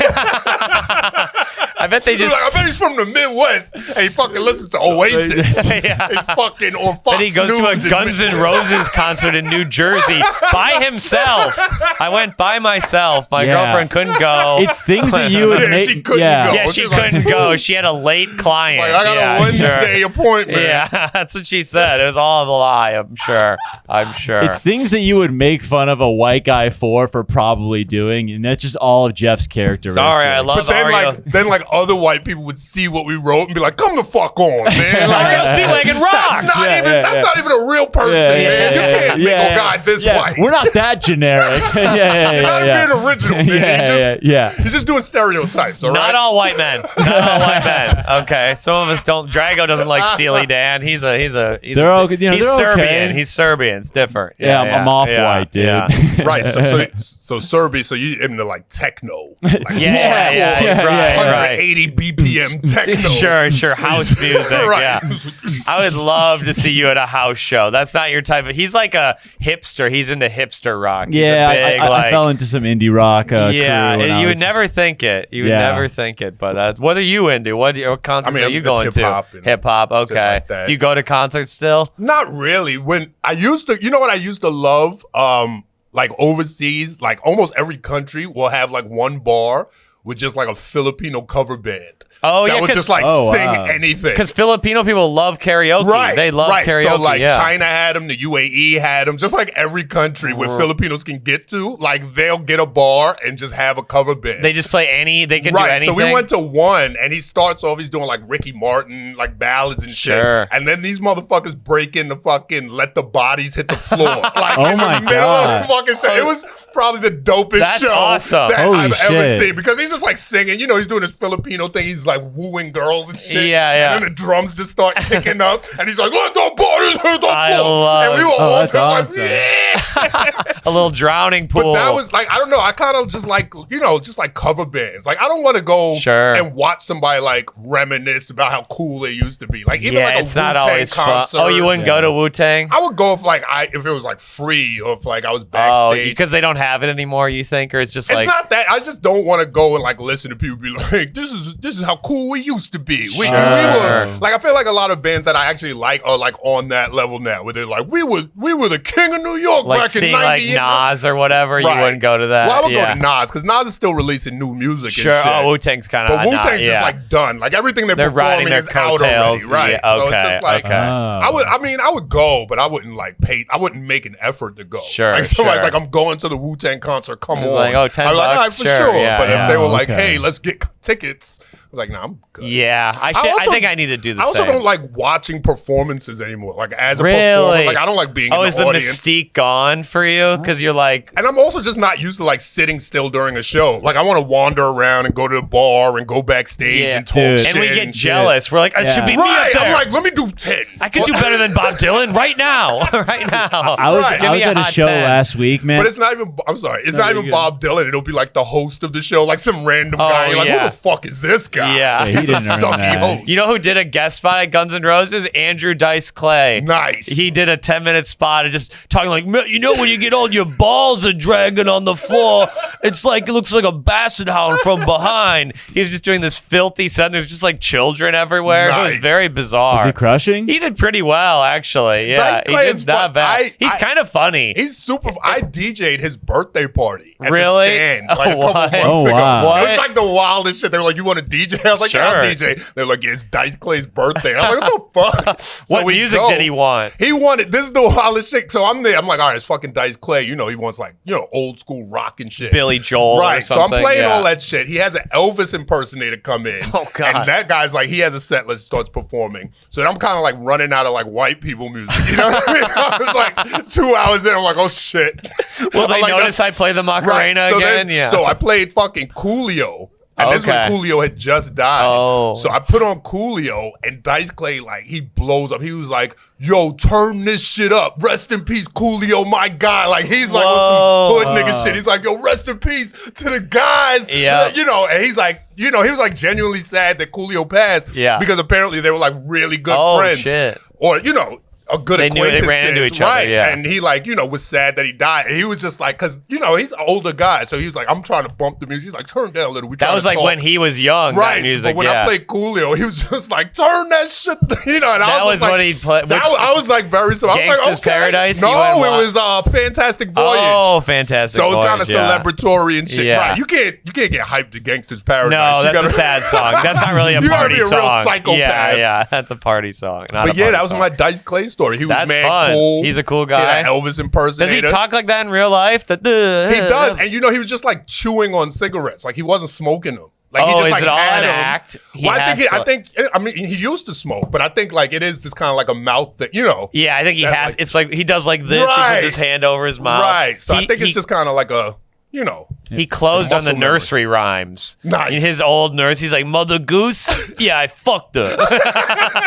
I bet they He's just. like, I bet he's from the Midwest and he fucking listens to Oasis. Yeah. He's fucking on Fox Then he goes News to a Guns N' Roses concert in New Jersey by himself. I went by myself. My Yeah. girlfriend couldn't go. It's things that you would Yeah, make. she couldn't yeah. go. Yeah, she She's like, couldn't go. She had a late client. Like, I got Yeah, a Wednesday sure. appointment. Yeah, that's what she said. It was all a lie, I'm sure. It's things that you would make fun of a white guy for probably doing, and that's just all of Jeff's characteristics. Sorry, I love But then, Ario. like other white people would see what we wrote and be like, "Come the fuck on, man!" Like, Mario Speedwagon rocks. that's not even a real person, man. You can't make a guy this white. We're not that generic. yeah. You're not being original, man. Yeah. You're just doing stereotypes, all right? Not all white men. Not all white men. Okay, some of us don't. Drago doesn't like Steely Dan. He's They're Serbian. okay. He's Serbian. It's different. Yeah, I'm off-white, dude. Yeah. Right. So Serbia. So you into like techno? Like Yeah, right. 180 BPM techno. Sure. House music. Right. Yeah. I would love to see you at a house show. That's not your type of. He's like a hipster. He's into hipster rock. He's Yeah, a big, I fell into some indie rock. Crew when I you would was- never think it. You would Yeah. never think it. But that's what are you into? What concerts I mean, are you it's going hip-hop to? and Hip hop. shit Okay. like that. Do you go to concerts still? Not really. When I used to, you know what I used to love? Like overseas, like almost every country will have like one bar with just like a Filipino cover band. Oh, that yeah, would 'cause- just like Oh, sing wow. anything. Because Filipino people love karaoke. Right, They love right. karaoke. So like yeah. China had them, the UAE had them, just like every country where Filipinos can get to, like they'll get a bar and just have a cover band. They just play any. They can do Right, anything. so we went to one, and he starts off. He's doing like Ricky Martin, like ballads and Sure. shit. And then these motherfuckers break in the fucking "Let the Bodies Hit the Floor." Like Oh in my the middle God. of the fucking show. It was probably the dopest That's show awesome. that Holy I've ever shit. seen because he's just like singing. You know, he's doing his Filipino thing. He's like wooing girls and shit. Yeah. And then the drums just start kicking up, and he's like, "Let the bodies hit the I floor." love- And we were all that's just awesome. like, "Yeah." a little drowning pool. But that was like, I don't know. I kind of just like, just like cover bands. Like, I don't want to go Sure. and watch somebody like reminisce about how cool they used to be. Like, even like a it's not Wu-Tang always concert. fun. Oh, you wouldn't go to Wu Tang? I would go if it was like free or if like I was Oh, backstage. because they don't have it anymore. You think, or it's just It's like not that. I just don't want to go and like listen to people be like, this is how cool we used to be. We were like, I feel like a lot of bands that I actually like are like on that level now, where they're like, we were the king of New York back in seeing like 98. Nas or whatever. You Right. wouldn't go to that. Well, I would yeah. go to Nas because Nas is still releasing new music. Sure. and shit. Oh, Wu Tang's kind of. But Wu-Tang's just like done. Like everything they're riding performing their is out coattails. already, right? Yeah, So okay, it's just like okay. I would go, but I wouldn't like pay. I wouldn't make an effort to go. Sure, Like somebody's sure. like, I'm going to the Wu-Tang concert. Come It's on. like, oh, $10 I'm like, all right, for sure, sure. yeah, but yeah. if they were like, Okay. hey, let's get tickets. I'm like, nah, I'm good. Yeah, I think I need to do the same. I also don't like watching performances anymore. Like as a Really? performer, like I don't like being in the is the audience. mystique gone for you? Because you're like, And I'm also just not used to like sitting still during a show. Like I want to wander around and go to the bar and go backstage Yeah. and talk Dude. shit. and we get jealous. We're like, it should be me up Right. there. I'm like, let me do 10. I could do better than Bob Dylan right now. Right now. I was, Right. I was Give me at a a hot show 10. last week, man. But it's not even, I'm sorry, it's not you're even good. Bob Dylan. It'll be like the host of the show, like some random guy. You're like, yeah. who the fuck is this guy? Yeah. he He's a didn't earn sucky that. host. You know who did a guest spot at Guns N' Roses? Andrew Dice Clay. Nice. He did a 10-minute spot of just talking like, you know, when you get old, your balls are dragging on the floor. It's like, it looks like a basset hound from behind. He was just doing this filthy set. There's just like children everywhere. It was Nice. very bizarre. Was he crushing? He did pretty well, actually. Yeah, Dice Clay he is did not fun. bad. He's kind of funny. He's super. I DJ'd his birthday party at Really? the Stand like a couple What? months Oh, ago. wow. It What? was like the wildest shit. They were like, "You want to DJ?" I was like, "Yeah, I'll Sure. DJ." They're like, "Yeah, it's Dice Clay's birthday." I was like, "What the fuck?" So What we music go. did he want? He wanted this is the wildest shit. So I'm there. I'm like, "All right, it's fucking Dice Clay." You know, he wants like old school rock and shit. Billy Joel or Right. So something. I'm playing yeah. all that shit. He has an Elvis impersonator come in. Oh, God. And that guy's like, he has a set list, starts performing. So then I'm kind of like running out of like white people music. You know what I mean? I was like 2 hours in, I'm like, oh shit. Will they I'm like, notice I play the Macarena so again? Yeah. So I played fucking Coolio. And this is when Okay. Coolio had just died. Oh. So I put on Coolio, and Dice Clay, like, he blows up. He was like, yo, turn this shit up. Rest in peace, Coolio, my guy. Like, he's like Whoa. with some hood nigga shit. He's like, yo, rest in peace to the guys. Yeah. You know, and he's like, he was like genuinely sad that Coolio passed. Yeah. Because apparently they were like really good Oh, friends. shit. Or, a good They knew they acquaintance. ran into each other, Right. yeah. And he like, was sad that he died. And he was just like, cause, he's an older guy. So he was like, I'm trying to bump the music. He's like, turn down a little. That was like when he was young. Right. That music, But when yeah. I played Coolio, he was just like, turn that shit. And That I was like, what he played. I was like very so. I was like, Gangsta's okay. Paradise? No, You went it was Fantastic Voyage. Oh, fantastic! So it's kind of Voyage, yeah. celebratory and shit. Yeah. Right. You can't get hyped to Gangsta's Paradise. No, You that's gotta- a sad song. That's not really a You gotta party be a real song. psychopath. Yeah, that's a party song. Not But a yeah, party that was song. my Dice Clay story. He was That's mad fun. cool. He's a cool He had guy. an Elvis impersonator. Does he talk like that in real life? He does, and he was just like chewing on cigarettes, like he wasn't smoking them. Like he Oh, just is like it all had an them. act? Well, I mean, he used to smoke, but I think like it is just kind of like a mouth thing, Yeah, I think he That, has. like- It's like he does like this. He Right. puts his hand over his mouth. Right. So I think He- it's just kind of like a, He closed on the muscle memory. nursery rhymes. Nice. In his old nurse, he's like, Mother Goose? Yeah, I fucked her.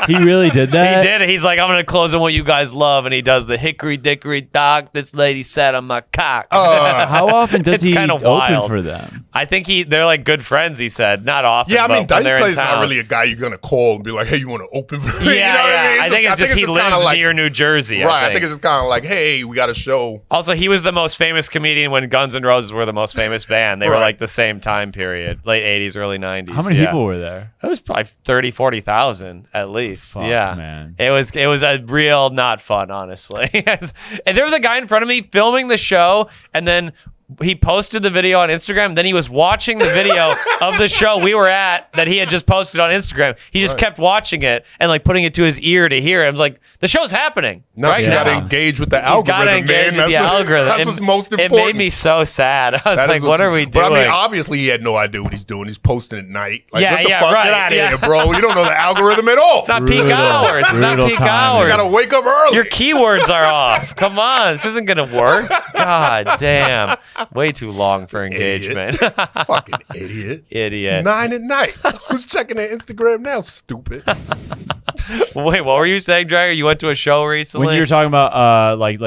He really did that? He did it. He's like, I'm going to close on what you guys love. And he does the hickory dickory dock. This lady sat on my cock. How often does It's he kinda open wild. for them? I think they're like good friends, he said. Not often. Yeah, I mean, but when Dice they're in Clay's not town. really a guy you're gonna call and be like, "Hey, you want to open for me?" Yeah, You know what I mean? I think it's just he kinda lives like, near New Jersey. Right. I think it's just kind of like, "Hey, we got a show." Also, he was the most famous comedian when Guns N' Roses were the most famous band. They were Right. like the same time period, late 80s, early 90s. How many yeah. people were there? It was probably 30, 40,000 at least. Fuck, yeah, man. It was a real not fun, honestly. And there was a guy in front of me filming the show, and then he posted the video on Instagram. Then he was watching the video of the show we were at that he had just posted on Instagram. He just kept watching it and like putting it to his ear to hear it. I was like, the show's happening No, right you now. gotta engage with the You gotta algorithm, engage man. with the algorithm. That's It- what's most It important. made me so sad. I was That like, is what what's- are we doing? But I mean, obviously, he had no idea what he's doing. He's posting at night. Like, Yeah, what the yeah, fuck? right, Get out of yeah. here, bro. You don't know the algorithm at all. It's not peak Brutal. hours. It's not Brutal peak timing. hours. You gotta wake up early. Your keywords are off. Come on, this isn't gonna work. God damn, way too long for engagement. Fucking idiot. Idiot. It's 9 at night. Who's checking their Instagram now? Stupid. Wait, what were you saying, Dragger? You went to a show recently? When you were talking about like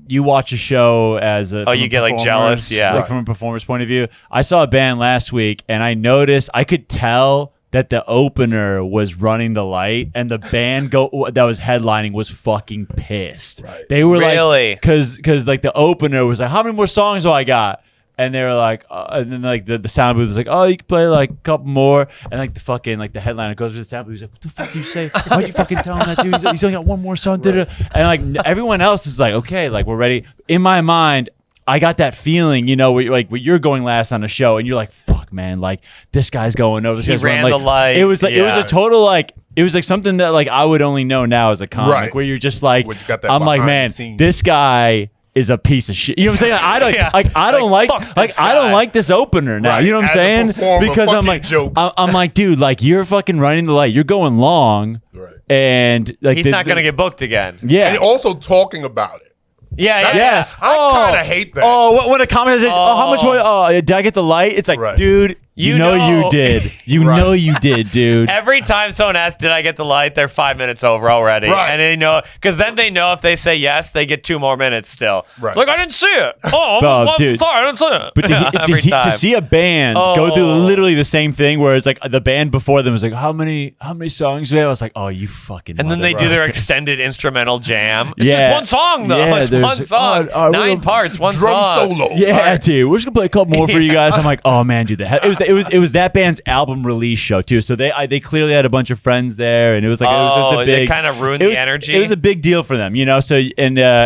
you watch a show as a Oh, you get, like, jealous? Yeah. like from a performer's point of view. I saw a band last week and I noticed I could tell that the opener was running the light and the band that was headlining was fucking pissed. Right. They were Really? like, cause like the opener was like, how many more songs do I got? And they were like, and then like the sound booth was like, oh, you can play like a couple more. And like the fucking like the headliner goes to the sound booth. He's like, what the fuck do you say? Why'd you fucking tell him that, dude? He's only got one more song. Right. And like everyone else is like, okay, like we're ready. In my mind, I got that feeling, where you're going last on a show, and you're like, fuck, man, like this guy's going over. This He guy's ran running. the Like, light. it was like it was Yeah. a total like. It was like something that like I would only know now as a comic, Right. where you're just like, Where you got that I'm like, behind man, the scenes. this guy is a piece of shit. You know what I'm saying? I don't Yeah. I don't Like, like fuck this I don't guy. like this opener now. Right. You know what I'm As a saying? performer, Because fuck I'm your like jokes. I'm like, dude, like you're fucking running the light. You're going long, Right. and like He's not gonna get booked again. Yeah. And also talking about it. Yeah. Yes. I kind of hate that. Oh, when a comment says, "Oh, how much? Did I get the light?" It's like, Right. dude, you know you did. You Right. know you did, dude. Every time someone asks, "Did I get the light?" they're 5 minutes over already, Right. and they know because then they know if they say yes, they get 2 more minutes still. Right. Like I didn't see it. Oh, Oh, I'm dude. sorry, I didn't see it. But Every time. to see a band go through Oh. literally the same thing, where it's like the band before them was like, how many songs do we have? I was like, oh, you fucking. And then they do motherfucker. their extended instrumental jam. It's Yeah. just one song though. Yeah, it's there's- one song. we're 9 gonna- parts, one Drum song. solo. Yeah, Right. dude. We're just gonna play a couple more for you guys. I'm like, oh man, dude. It was that band's album release show too. So they clearly had a bunch of friends there, and it was like it was a they big. kind of ruined it was- the energy. It was a big deal for them, you know. So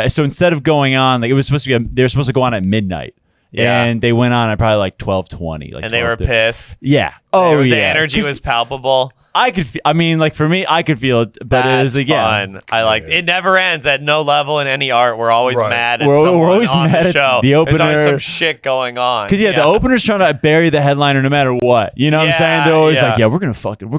so instead of going on, like it was supposed to be, they were supposed to go on at midnight. Yeah. And they went on at probably like 12:20. Like and they were 12:30. pissed. Yeah. Oh The yeah. energy 'Cause was palpable. I could. I mean, like for me, I could feel it, but it was That's like, yeah. fun. I like it. Never ends at no level in any art. We're always Right. mad at We're someone always on mad the at show. the There's always opener. some shit going on. Because the opener's trying to bury the headliner no matter what. You know what I'm Yeah, saying? They're always yeah. like, yeah, we're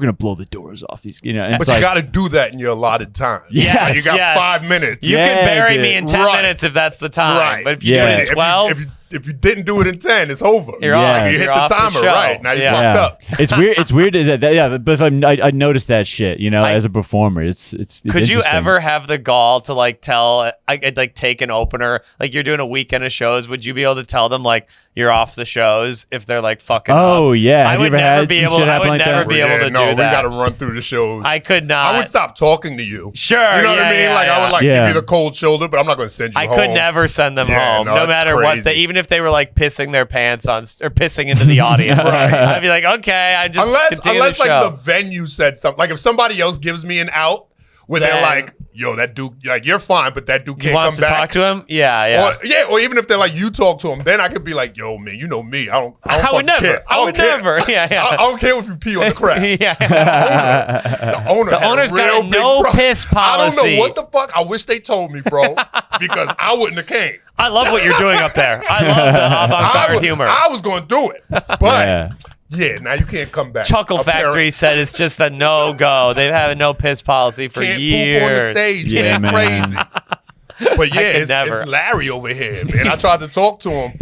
gonna blow the doors off these. You know, and But it's you like, got to do that in your allotted time. Yes, Like, you got yes. 5 minutes. You Yeah, can bury dude. me in 10 Right. minutes if that's the time. Right. But if you Yeah. do it in If you- 12, if you didn't do it in 10, it's over. you're Yeah. off. You You're hit the off timer, show. right? Now you yeah. fucked up. It's weird. It's weird that yeah. But if I noticed that shit, you know, I- as a performer, it's Could you interesting. ever have the gall to like tell, like take an opener, like you're doing a weekend of shows? Would you be able to tell them like you're off the shows if they're like fucking Oh up? yeah. I Have would you ever never had be some able. shit I happen would like never that? be able to no, do we that. got to run through the shows. I could not. I would stop talking to you. Sure. You know what I mean? yeah, Like yeah. I would like Yeah. give you the cold shoulder, but I'm not going to send you I home. could never send them Yeah, home, no, no it's matter what. crazy. Even if they were like pissing their pants on or pissing into the audience, Right. I'd be like, okay, I just continue Unless the like show. the venue said something. Like if somebody else gives me an out where they're Then- like, yo, that dude, like you're fine, but that dude He can't come wants to back. talk to him. Yeah. Or even if they're like, you talk to him, then I could be like, yo, man, you know me. I don't I would fucking never. care. I would don't care. never. Yeah. I don't care if you pee on the crowd. yeah. The owner The had a owner's got real a big no pro- piss I don't policy. know what the fuck. I wish they told me, bro, because I wouldn't have came. I love what you're doing up there. I love the avant-garde humor. I was going to do it, but Yeah. yeah, now you can't come back. Chuckle A parent Factory said it's just a no-go. They've had a no piss policy for can't years. poop on the stage. Yeah, man, man. crazy. But yeah, could it's never. Larry over here, man. I tried to talk to him,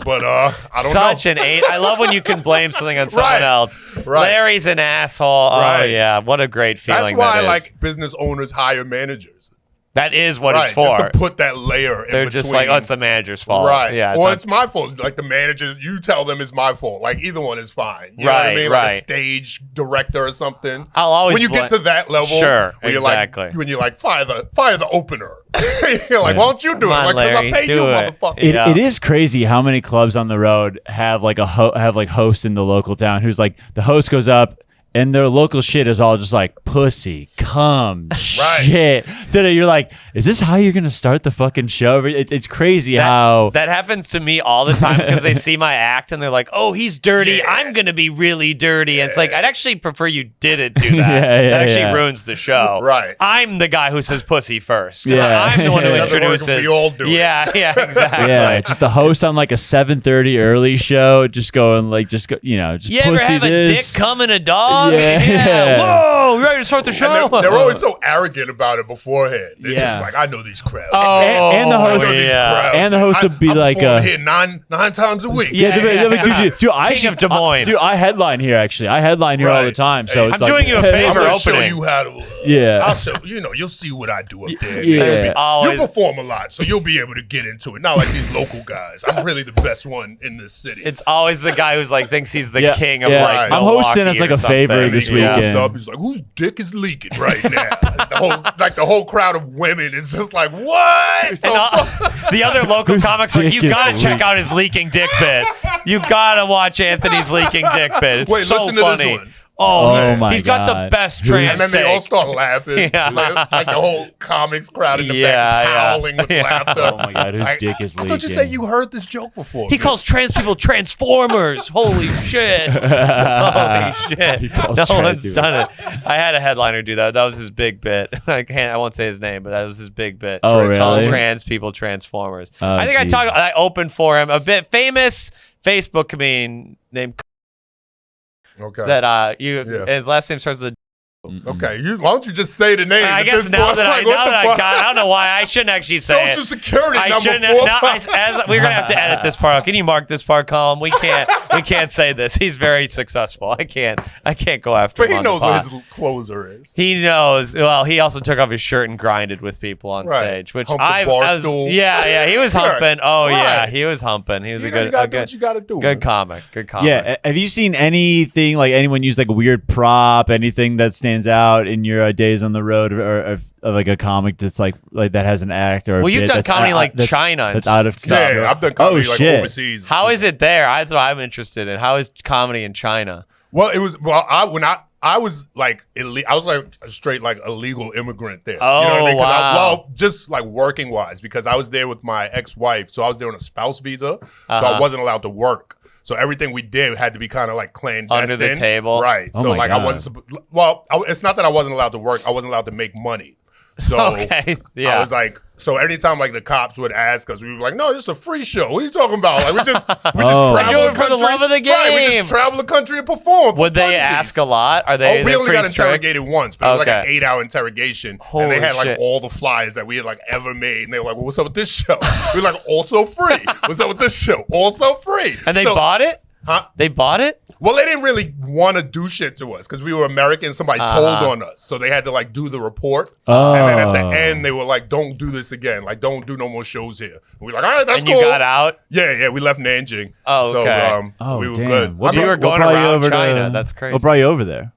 but I don't Such know. an eight. I love when you can blame something on someone Right. else. Right. Larry's an asshole. Oh Right. yeah, what a great feeling. That's why that is. like business owners hire managers. That is what Right, it's for. just to put that layer in They're between. just like, oh, it's the manager's fault. Right. Yeah. Or not- it's my fault. Like the manager, you tell them it's my fault. Like either one is fine. You know what I Right, mean? Like a right. stage director or something. I'll always when you get to that level, Sure, when exactly. You're like, when you're like, fire the opener. You're like, why don't you do Come it? on, Like, because Larry, I paid do you, it. motherfucker. Yeah. It is crazy how many clubs on the road have like hosts in the local town who's like the host goes up and their local shit is all just like pussy, cum, shit. That you're like, is this how you're gonna start the fucking show? It's crazy how That happens to me all the time because they see my act and they're like, "Oh, he's dirty. Yeah. I'm gonna be really dirty." And it's like, I'd actually prefer you didn't do that. Yeah, that actually yeah. ruins the show. Right. I'm the guy who says pussy first. Yeah. I'm the one who It doesn't work if introduces. we all do it. Yeah, exactly. yeah, just the host on like a 7:30 early show, just going like, just pussy You ever have this. a dick come in a dog? Yeah. Whoa, you ready to start the show? And they're always so arrogant about it beforehand. They're Yeah. just like, I know these crowds. Oh, And the host- I know these yeah. crowds. And the host would be I'm like, performing here nine times a week. Yeah, dude, I King actually, of Des Moines. dude, I headline here actually. I headline here all the Right. time. So Hey, it's I'm like, doing you a I'm favor. gonna show opening. you how to. Yeah. I'll show you'll see what I do up there. Yeah. There's Yeah. always You perform a lot, so you'll be able to get into it. Not like these local guys. I'm really the best one in this city. It's always the guy who's like thinks he's the Yeah, king of yeah. like. I'm hosting Milwaukee as, like, or a favor something. this He goes weekend. up, he's like, "Whose dick is leaking right now?" the whole crowd of women is just like, "What?" And So the other local Whose comics are like, dick you is gotta check leaking? out his leaking dick bit. You gotta watch Anthony's leaking dick bit. It's wait, so listen to funny. this one. Oh my he's got the God. best Who's- trans And then they all steak. start laughing. Yeah. Like the whole comics crowd in the Yeah, back is yeah. howling with laughter. Oh my God, whose Like, dick is I leaking? thought you said you heard this joke before. He calls trans people transformers. Holy shit. Holy shit. He calls No trans one's people. done it. I had a headliner do that. That was his big bit. I won't say his name, but that was his big bit. Oh, Calling really? trans people transformers. Oh, I think geez. I opened for him. A bit famous Facebook comedian named Okay. that Yeah. his last name starts with Okay. Why don't you just say the name? I at guess this now point? that Like, what the I fuck? got, I don't know why I shouldn't actually say Social it. Security I number shouldn't. 4. As we're gonna have to edit this part out. Can you mark this part, Colin? We can't say this. He's very successful. I can't go after. But him he on the knows pod. what his closer is. He knows. Well, he also took off his shirt and grinded with people on Right. stage, which Humped the I bar was. stool. Yeah, he was Right. humping. Oh yeah, Right. he was humping. He was You a know, you good, gotta a do what good, you gotta do. good man. comic. Good comic. Yeah. Have you seen anything like anyone use like a weird prop, anything that stands out in your days on the road, or of like a comic that's like that has an act or? A Well, you've bit done that's comedy out- like that's- China and That's out of stuff. Yeah, I've done comedy Oh, like shit. overseas. How is it there? That's what I'm interested in. How is comedy in China? Well, it was I was like I was like a straight like illegal immigrant there. Oh, you know what I mean? 'Cause wow. well, just like working wise, because I was there with my ex-wife, so I was there on a spouse visa, so Uh-huh. I wasn't allowed to work. So everything we did had to be kind of like clandestine. Under the table? Right. Oh so my like God. I wasn't it's not that I wasn't allowed to work, I wasn't allowed to make money. So Okay, yeah. I was like, so anytime like the cops would ask us, we were like, no, this is a free show. What are you talking about? Like we just Oh. travel Do the it for the country. love of the Right, we game. just travel the country and perform. for Would they funsies. ask a lot? Are they? Oh, we they're only got pretty strict? interrogated once, but it was like an Okay. 8-hour interrogation. Holy and they had like shit. all the flyers that we had like ever made. And they were like, well, what's up with this show? We were like, also free. What's up with this show? Also free. And they So- bought it. Huh? They bought it. Well, they didn't really want to do shit to us because we were Americans. Somebody told on us. So they had to like do the report. Oh. And then at the end, they were like, don't do this again. Like, don't do no more shows here. And we were like, all right, that's And cool. you got out. Yeah, we left Nanjing. Oh, okay. So Oh, we were damn. good. What I mean, You were what going brought you around over to- China. That's crazy. What brought you over there?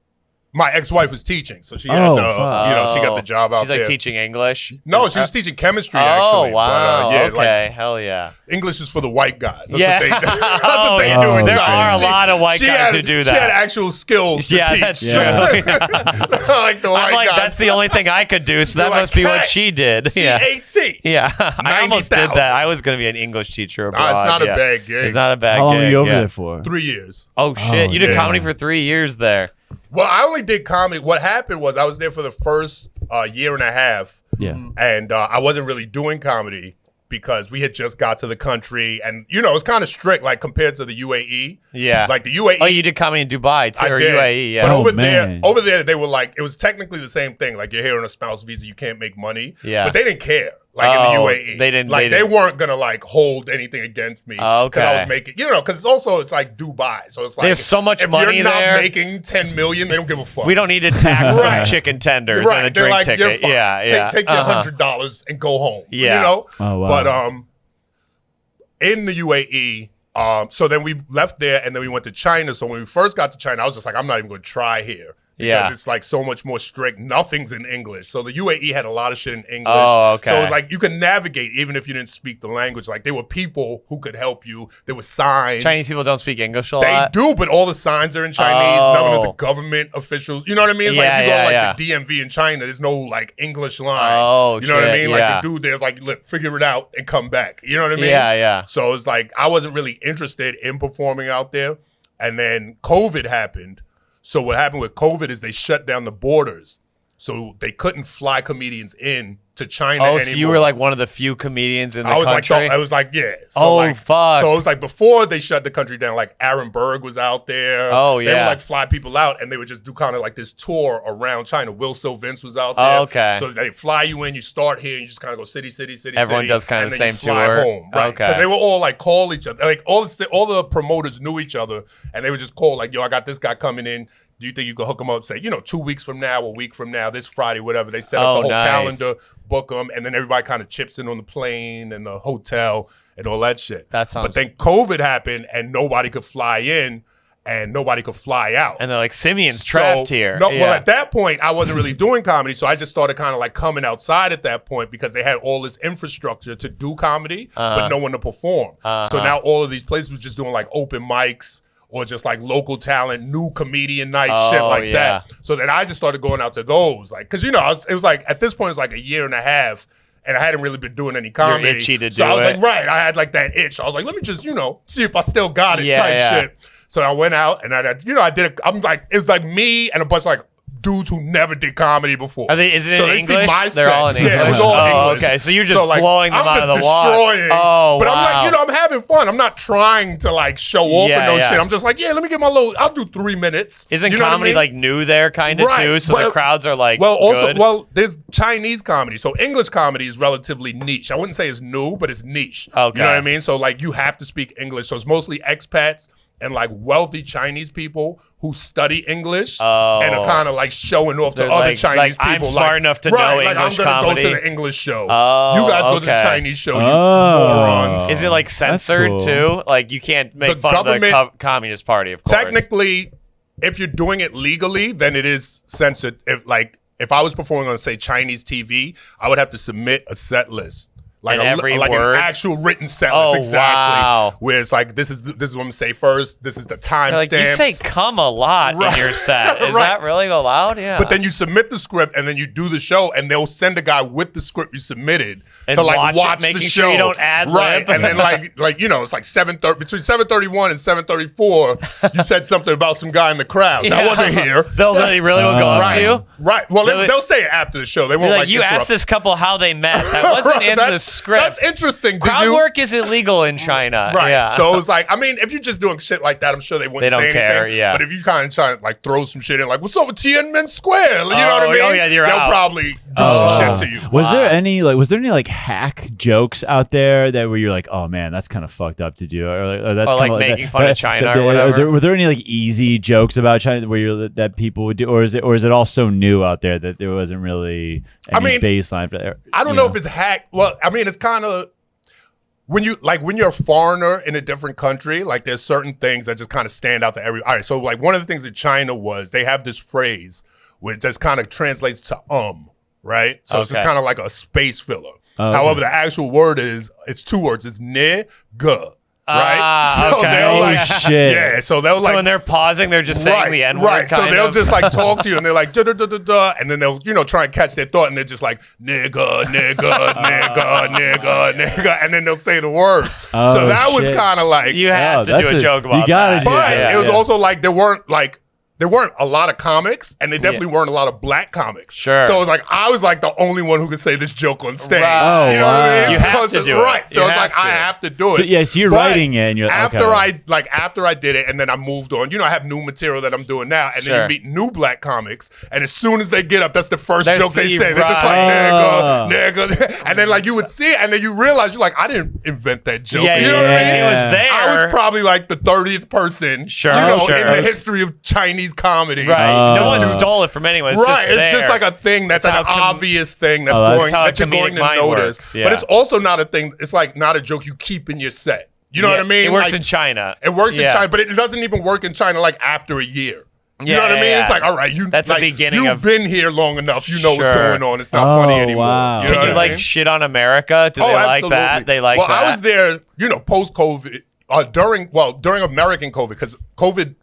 my ex-wife was teaching, so she had Oh, the, fuck. she got the job out She's there. like teaching English. No, she was teaching chemistry Oh actually. wow. But, yeah, okay. like Hell yeah. English is for the white guys. That's Yeah. what they do. That's Oh, what they yeah. do. in There China. are a lot of white she guys had- who do She had that. actual skills to Yeah, teach. that's Yeah. true. like the white I'm like, guys. that's the only thing I could do. So that You're like, must be what "Hey, she did. Yeah. C-A-T. Yeah. I almost did 90,000. that. I was going to be an English teacher abroad. Nah, it's not yeah. a bad gig. It's not a bad How long gig. were you over yeah. there for? 3 years. Oh shit! Oh, You did yeah. comedy for 3 years there. Well, I only did comedy. What happened was I was there for the first year and a half, Yeah. and I wasn't really doing comedy because we had just got to the country, and you know it's kind of strict, like compared to the UAE. Yeah. Like the UAE. Oh, you did comedy in Dubai too, I or did. UAE? Yeah. But Oh, man. over there, they were like, it was technically the same thing. Like you're here on a spouse visa, you can't make money. Yeah. But they didn't care. Like in Oh, the UAE, they didn't- Like they they didn't- weren't gonna like hold anything against me. Oh, Because I okay. was making, you know, because it's like Dubai, so it's like There's so much if money you're not there. making 10 million, they don't give a fuck. We don't need to tax some Right. chicken tenders Right. and a They're drink like, you're ticket. fine. Yeah. Take your Uh-huh. $100 and go home. Yeah. You know. Oh, wow. But in the UAE. So then we left there and then we went to China. So when we first got to China, I was just like, I'm not even going to try here. Because Yeah. it's like so much more strict. Nothing's in English. So the UAE had a lot of shit in English. Oh, okay. So it was like you could navigate even if you didn't speak the language. Like there were people who could help you. There were signs. Chinese people don't speak English a They lot. do, but all the signs are in Chinese. None of the Oh. government officials. You know what I mean? It's like Yeah, if you go to yeah, like the DMV in China, there's no like English line. Oh, you know what I shit, mean? yeah. Like the dude there's like, look, figure it out and come back. You know what I mean? Yeah. So it's like I wasn't really interested in performing out there. And then COVID happened. So what happened with COVID is they shut down the borders. So they couldn't fly comedians in to China Oh, anymore. so you were like one of the few comedians in the I was country? like, yeah. So Oh, like, fuck. So it was like before they shut the country down, like Aaron Berg was out there. Oh, They yeah. would like fly people out and they would just do kind of like this tour around China. Will Sylvince was out there. Oh, okay. So they fly you in, you start here, and you just kind of go city, Everyone city, does kinda and the then you same fly tour. home. Right. Okay. Because they were all like call each other. Like all the promoters knew each other and they would just call like, yo, I got this guy coming in. Do you think you could hook him up? Say, 2 weeks from now, a week from now, this Friday, whatever. They set up Oh, the whole nice. calendar, book them, and then everybody kind of chips in on the plane and the hotel and all that shit. That sounds- But then COVID happened and nobody could fly in and nobody could fly out. And they're like, Simeon's trapped So- here. No, Yeah. well, at that point, I wasn't really doing comedy, so I just started kind of like coming outside at that point because they had all this infrastructure to do comedy, but no one to perform. So now all of these places were just doing like open mics or just like local talent, new comedian night, shit Oh, like yeah. that. So then I just started going out to those, like, cause it was like at this point it was like a year and a half, and I hadn't really been doing any comedy. You're itchy to so do I was it. like, right, I had like that itch. I was like, let me just see if I still got it, Yeah, type yeah. shit. So I went out and I did it. I'm like, it was like me and a bunch of like dudes who never did comedy before. Is it so in they English? See my They're set. all in English. Yeah, it was all oh, English. okay. So you're just like, blowing them I'm out just of the water. destroying. Oh, but wow. I'm like, I'm having fun. I'm not trying to like show off Yeah, or no yeah. shit. I'm just like, let me get my little. I'll do 3 minutes. Isn't You know what I comedy mean? like new there kind of Right, too? So the but- crowds are like, also, good? there's Chinese comedy. So English comedy is relatively niche. I wouldn't say it's new, but it's niche. Okay. You know what I mean? So like you have to speak English. So it's mostly expats and like wealthy Chinese people who study English and are kind of like showing off to They're other like- Chinese like, I'm people. smart enough to know like, English I'm gonna comedy. go to the English show. Oh, You guys go to the okay. Chinese show, you Oh. morons. Is it like That's censored cool. too? Like you can't make The fun of the government- Communist Party, of course. Technically, if you're doing it legally, then it is censored. If I was performing on, say, Chinese TV, I would have to submit a set list. Like, And every like word? an actual written set Oh, list, exactly. wow. Where it's like, this is what I'm gonna say first. This is the time Like you say "come" a lot in Right. your set. Is Right. that really allowed? Yeah. But then you submit the script and then you do the show, and they'll send a guy with the script you submitted And to like watch it, watch the making show. sure you don't ad-lib. Right. And then it's like 7:30 between 7:31 and 7:34. You said something about some guy in the crowd. That Yeah. wasn't here. They really will go up Right. to you. Right. Well, They'll- they'll say it after the show. They won't Like, like you interrupt. asked this couple how they met. That wasn't Right, in the that's- script. That's interesting. Did Crowd you? work is illegal in China. Right. Yeah. So it's like, I mean, if you're just doing shit like that, I'm sure they wouldn't They don't say anything. care, yeah. But if you kind of try to like throw some shit in, like, what's up with Tiananmen Square? You know what I mean? oh, yeah, you're They'll out. probably do some shit to you. Was there any hack jokes out there that where you're like, oh man, that's kind of fucked up to do, or that's Or, like, kinda making fun of China or whatever? Were there any like easy jokes about China where that people would do, or is it all so new out there that there wasn't really any baseline for that? I don't know if it's hacked. Well, I mean, it's kind of when you're a foreigner in a different country, like there's certain things that just kind of stand out to every. All right, so like one of the things in China was they have this phrase which just kind of translates to right? So it's just Okay. kind of like a space filler. Okay. However, the actual word it's 2 words. It's ne ga. Right? Ah, so okay. they'll Holy like, shit. yeah. So they'll So like when they're pausing, they're just saying the N word. Right. So kind they'll of? just like talk to you and they're like, da da da da da. And then they'll, try and catch their thought and they're just like, nigga, nigga, nigga, nigga, nigga. And then they'll say the word. Oh, so that was shit. kind of like, You have to that's do a joke about you gotta that. do but that. it was Yeah. also like there weren't a lot of comics and there definitely weren't a lot of black comics. Sure. So it was like, I was like the only one who could say this joke on stage. Right. Oh, You know what I wow. mean? You So have it's to just- do it. Right. So You it's like, have I to. have to do it. So, yeah, so you're But writing it and you're after okay. after I did it and then I moved on, I have new material that I'm doing now and Sure. then you meet new black comics and as soon as they get up, that's the first That's joke they the- say. They're just like, right. nigga. And then like you would see it and then you realize you're like, I didn't invent that joke. Yeah, you know what I mean? It was there. I was probably like the 30th person, Sure, in sure. the history of Chinese comedy. Right. No Oh. one stole it from anyone. It's Right, just it's just there. like a thing that's That's an how obvious thing that's that's going how that you're going comedic to mind notice. works, yeah. But it's also not a thing. It's like not a joke you keep in your set. You know Yeah, what I mean? It works Like, in China. It works in Yeah. China, but it doesn't even work in China like after a year. You know what I mean? Yeah, It's like, all right, That's the like, beginning you've of- been here long enough. You know what's Sure. going on. It's not funny Oh, anymore. wow. You know Can what you I like mean? shit on America? Do they like that? Absolutely. They like well, that. I was there, post COVID, during American COVID, because COVID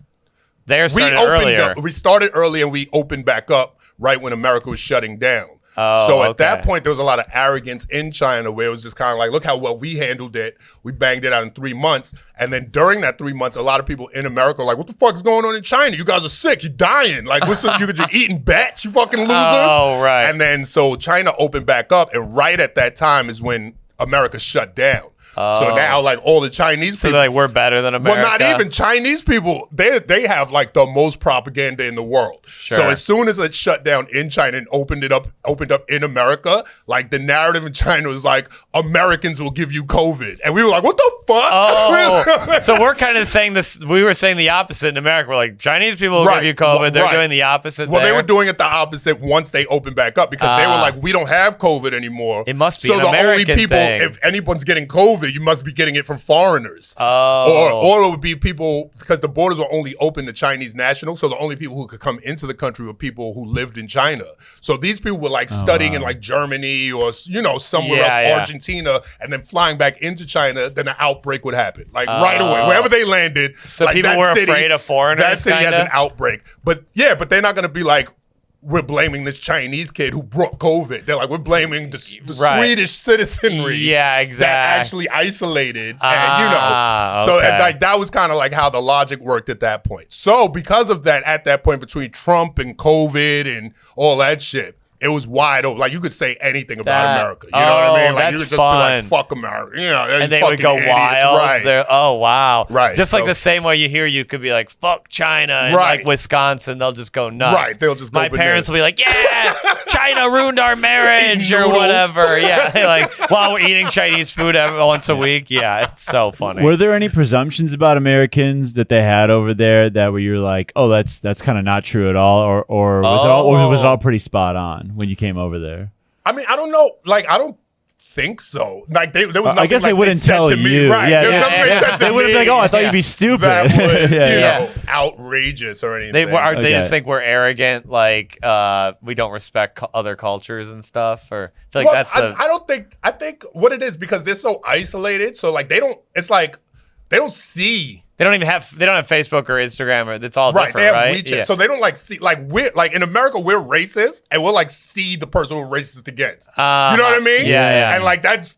They started opened earlier. up. We started early and we opened back up right when America was shutting down. Oh, So at that okay. point, there was a lot of arrogance in China where it was just kind of like, look how well we handled it. We banged it out in 3 months. And then during that 3 months, a lot of people in America were like, what the fuck is going on in China? You guys are sick. You're dying. Like, you're eating bats, you fucking losers. Oh, right. And then so China opened back up. And right at that time is when America shut down. So now, like, all the Chinese So people. they're like, we're better than America. Well, not even Chinese people. They have like the most propaganda in the world. Sure. So as soon as it shut down in China and opened up in America, like the narrative in China was like, Americans will give you COVID, and we were like, what the fuck? Oh, so we're kind of saying this. We were saying the opposite in America. We're like, Chinese people will Right. give you COVID. Well, They're right. doing the opposite. Well, they there. were doing it the opposite once they opened back up because they were like, we don't have COVID anymore. It must be so an the only American people, thing. if anyone's getting COVID, COVID, you must be getting it from foreigners. Oh. Or it would be people, because the borders were only open to Chinese nationals, so the only people who could come into the country were people who lived in China. So these people were like studying in like Germany or, somewhere else, Argentina, and then flying back into China, then an outbreak would happen. Like right away, wherever they landed. So like people were afraid of foreigners. That city has an outbreak. But they're not going to be like, we're blaming this Chinese kid who brought COVID. They're like, we're blaming the Swedish citizenry that actually isolated. And, so like that was kind of like how the logic worked at that point. So because of that, at that point between Trump and COVID and all that shit, it was wide open. Like, you could say anything about America. You know what I mean? Like, you could just be like, fuck America. And they would go idiots. wild. Right. Oh, wow. Right. Just like the same way you could be like, fuck China. And like Wisconsin, they'll just go nuts. Right. They'll just go My parents will be like, yeah, China ruined our marriage or whatever. Yeah. Like, while we're eating Chinese food once a week. Yeah. It's so funny. Were there any presumptions about Americans that they had over there that where you're like, oh, that's kind of not true at all? Or was it all pretty spot on when you came over there? I mean, I don't know. Like, I don't think so. Like, there was nothing. I guess like they wouldn't tell to me. you. Right. They wouldn't be like, oh, I thought you'd be stupid. That was, outrageous or anything. They just think we're arrogant, like we don't respect other cultures and stuff. Or I feel like that's the. I don't think. I think what it is, because they're so isolated. So like they don't. It's like they don't see. They don't have Facebook or Instagram, or it's all different, they have right? WeChat, so they don't like see, like we're like in America we're racist and we'll like see the person we're racist against. You know what I mean? Yeah. And like that's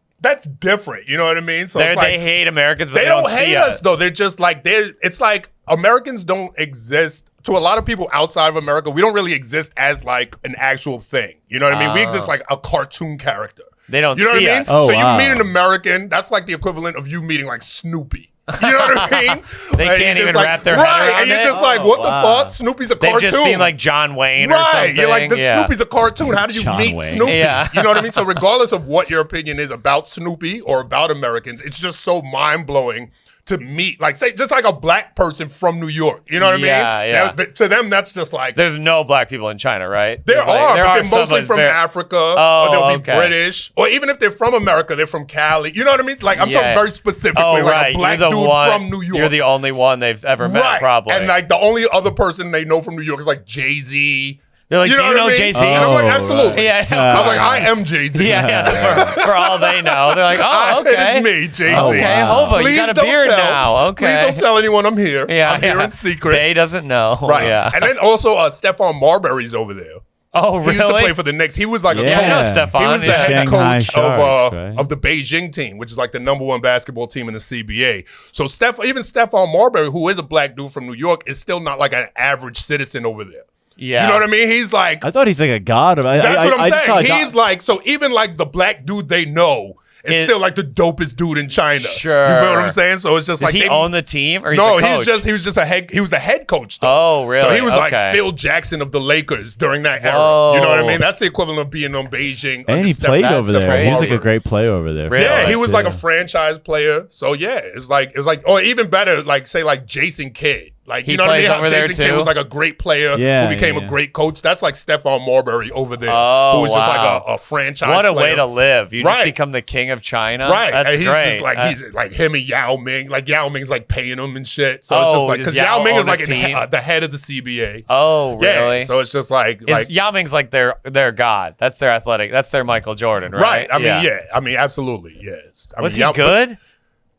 different. You know what I mean? So it's they hate Americans, but they don't see hate us though. They're just like it's like Americans don't exist. To a lot of people outside of America, we don't really exist as like an actual thing. You know what I mean? We exist like a cartoon character. They don't see You know what I mean? us. Oh, so wow. you meet an American, that's like the equivalent of you meeting like Snoopy. You know what I mean? They Like, can't you're even just wrap their like, head around and you're it? just like, what the fuck? Snoopy's a They've cartoon. just seen like John Wayne or something. You're like, Snoopy's a cartoon. How do you John meet Wayne. Snoopy? Yeah. You know what I mean? So regardless of what your opinion is about Snoopy or about Americans, it's just so mind-blowing to meet, like, say, just like a black person from New York. You know what I mean? Yeah. To them, that's just like, There's no black people in China, right? there There's are, but they're some, mostly but from very- Africa, or they'll be okay. British, or even if they're from America, they're from Cali. You know what I mean? Like, I'm talking very specifically, Oh, like right. a black You're the dude one, from New York. You're the only one they've ever met, probably. And like the only other person they know from New York is like Jay-Z. They're like, do you what know I mean? Jay-Z? And I'm like, Oh, absolutely. Yeah, I was like, I am Jay-Z. Yeah. For all they know, they're like, oh, okay. It is me, Jay-Z. Okay, Hova, you got a don't beard tell. now. Okay. Please don't tell anyone I'm here. I'm here in secret. They doesn't know. Right. Yeah. And then also Stephon Marbury's over there. Oh, really? He used to play for the Knicks. He was like a Yeah. coach. I know Stephon. He was the head Shanghai coach Sharks, right? of the Beijing team, which is like the #1 basketball team in the CBA. So even Stephon Marbury, who is a black dude from New York, is still not like an average citizen over there. Yeah. You know what I mean? He's like, I thought he's like a god. that's what I'm saying. He's like, so even like the black dude they know is still like the dopest dude in China. Sure. You feel what I'm saying? So it's just Does like he own the team, or he's no, the coach? he was the head coach though. Oh, really? So he was like Okay. Phil Jackson of the Lakers during that era. Whoa. You know what I mean? That's the equivalent of being on Beijing. And under he played Stephon over there. crazy. He was like a Marbury. great player over there. Really? Yeah, he was like a Yeah. franchise player. So yeah, it was like, or even better, like say like Jason Kidd. Like, He you know what I plays mean? How over there, Jason Kidd too? was like a great player Yeah, who became yeah. a great coach. That's like Stephon Marbury over there, Oh, who was just wow. like a franchise What a player. way to live. You just Right. become the king of China. Right, That's and he's great. just like he's like him and Yao Ming. Like Yao Ming's like paying him and shit. So it's Oh, just like does because Yao Yao Ming own is like a team? the head of the CBA. Oh, really? Yeah, so it's just like Yao Ming's like their god. That's their athletic. That's their Michael Jordan, right? right. I mean, yeah. I mean, absolutely. Yes. I Was mean, he good?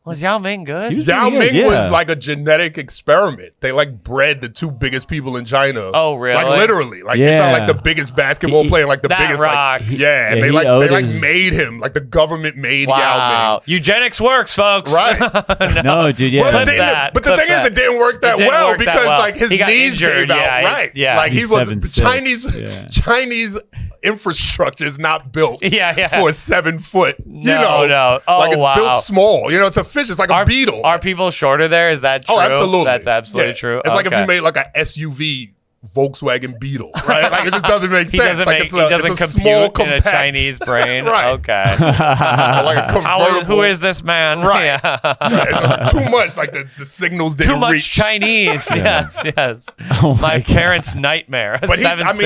Was Yao Ming good? He was Yao pretty good, Ming yeah. was like a genetic experiment. They like bred the two biggest people in China. Oh, really? Like literally. Like Yeah. it's not like the biggest basketball player, like the That biggest rocks. like yeah. And Yeah, they he like owed they his- made him. Like the government made Yao Wow. Eugenics works, folks. Ming. Right. No, dude, yeah. Well, Clip it didn't- that, but the clip thing is, that. it didn't work that didn't well work that because well. like his He got knees injured, gave out. yeah, Right. yeah. Like he He's was 7'6". Chinese. Yeah. Chinese infrastructure is not built Yeah. for a 7 foot. No. Oh, like it's wow. built small. You know, it's a fish. It's like a beetle. Are people shorter there? Is that true? Oh, absolutely. That's absolutely Yeah. true. It's like if Okay. you made like a SUV Volkswagen Beetle, right? Like it just doesn't make He sense. doesn't, Like make, it's he a, doesn't it's a compute small in a compact. Chinese brain. Right. Okay. Like a convertible. Who is this man? Right. Yeah. Right. It's just too much. Like the signals didn't Too much reach. Chinese. Yes. Oh my God. parents' nightmare. But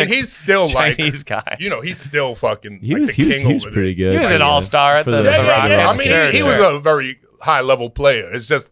he's still Chinese like, guy. he's still fucking He like was, the he was, king he was over pretty there. good. He was an all-star at For the Yeah. Rockets. I mean, Sure, he was a very high level player. It's just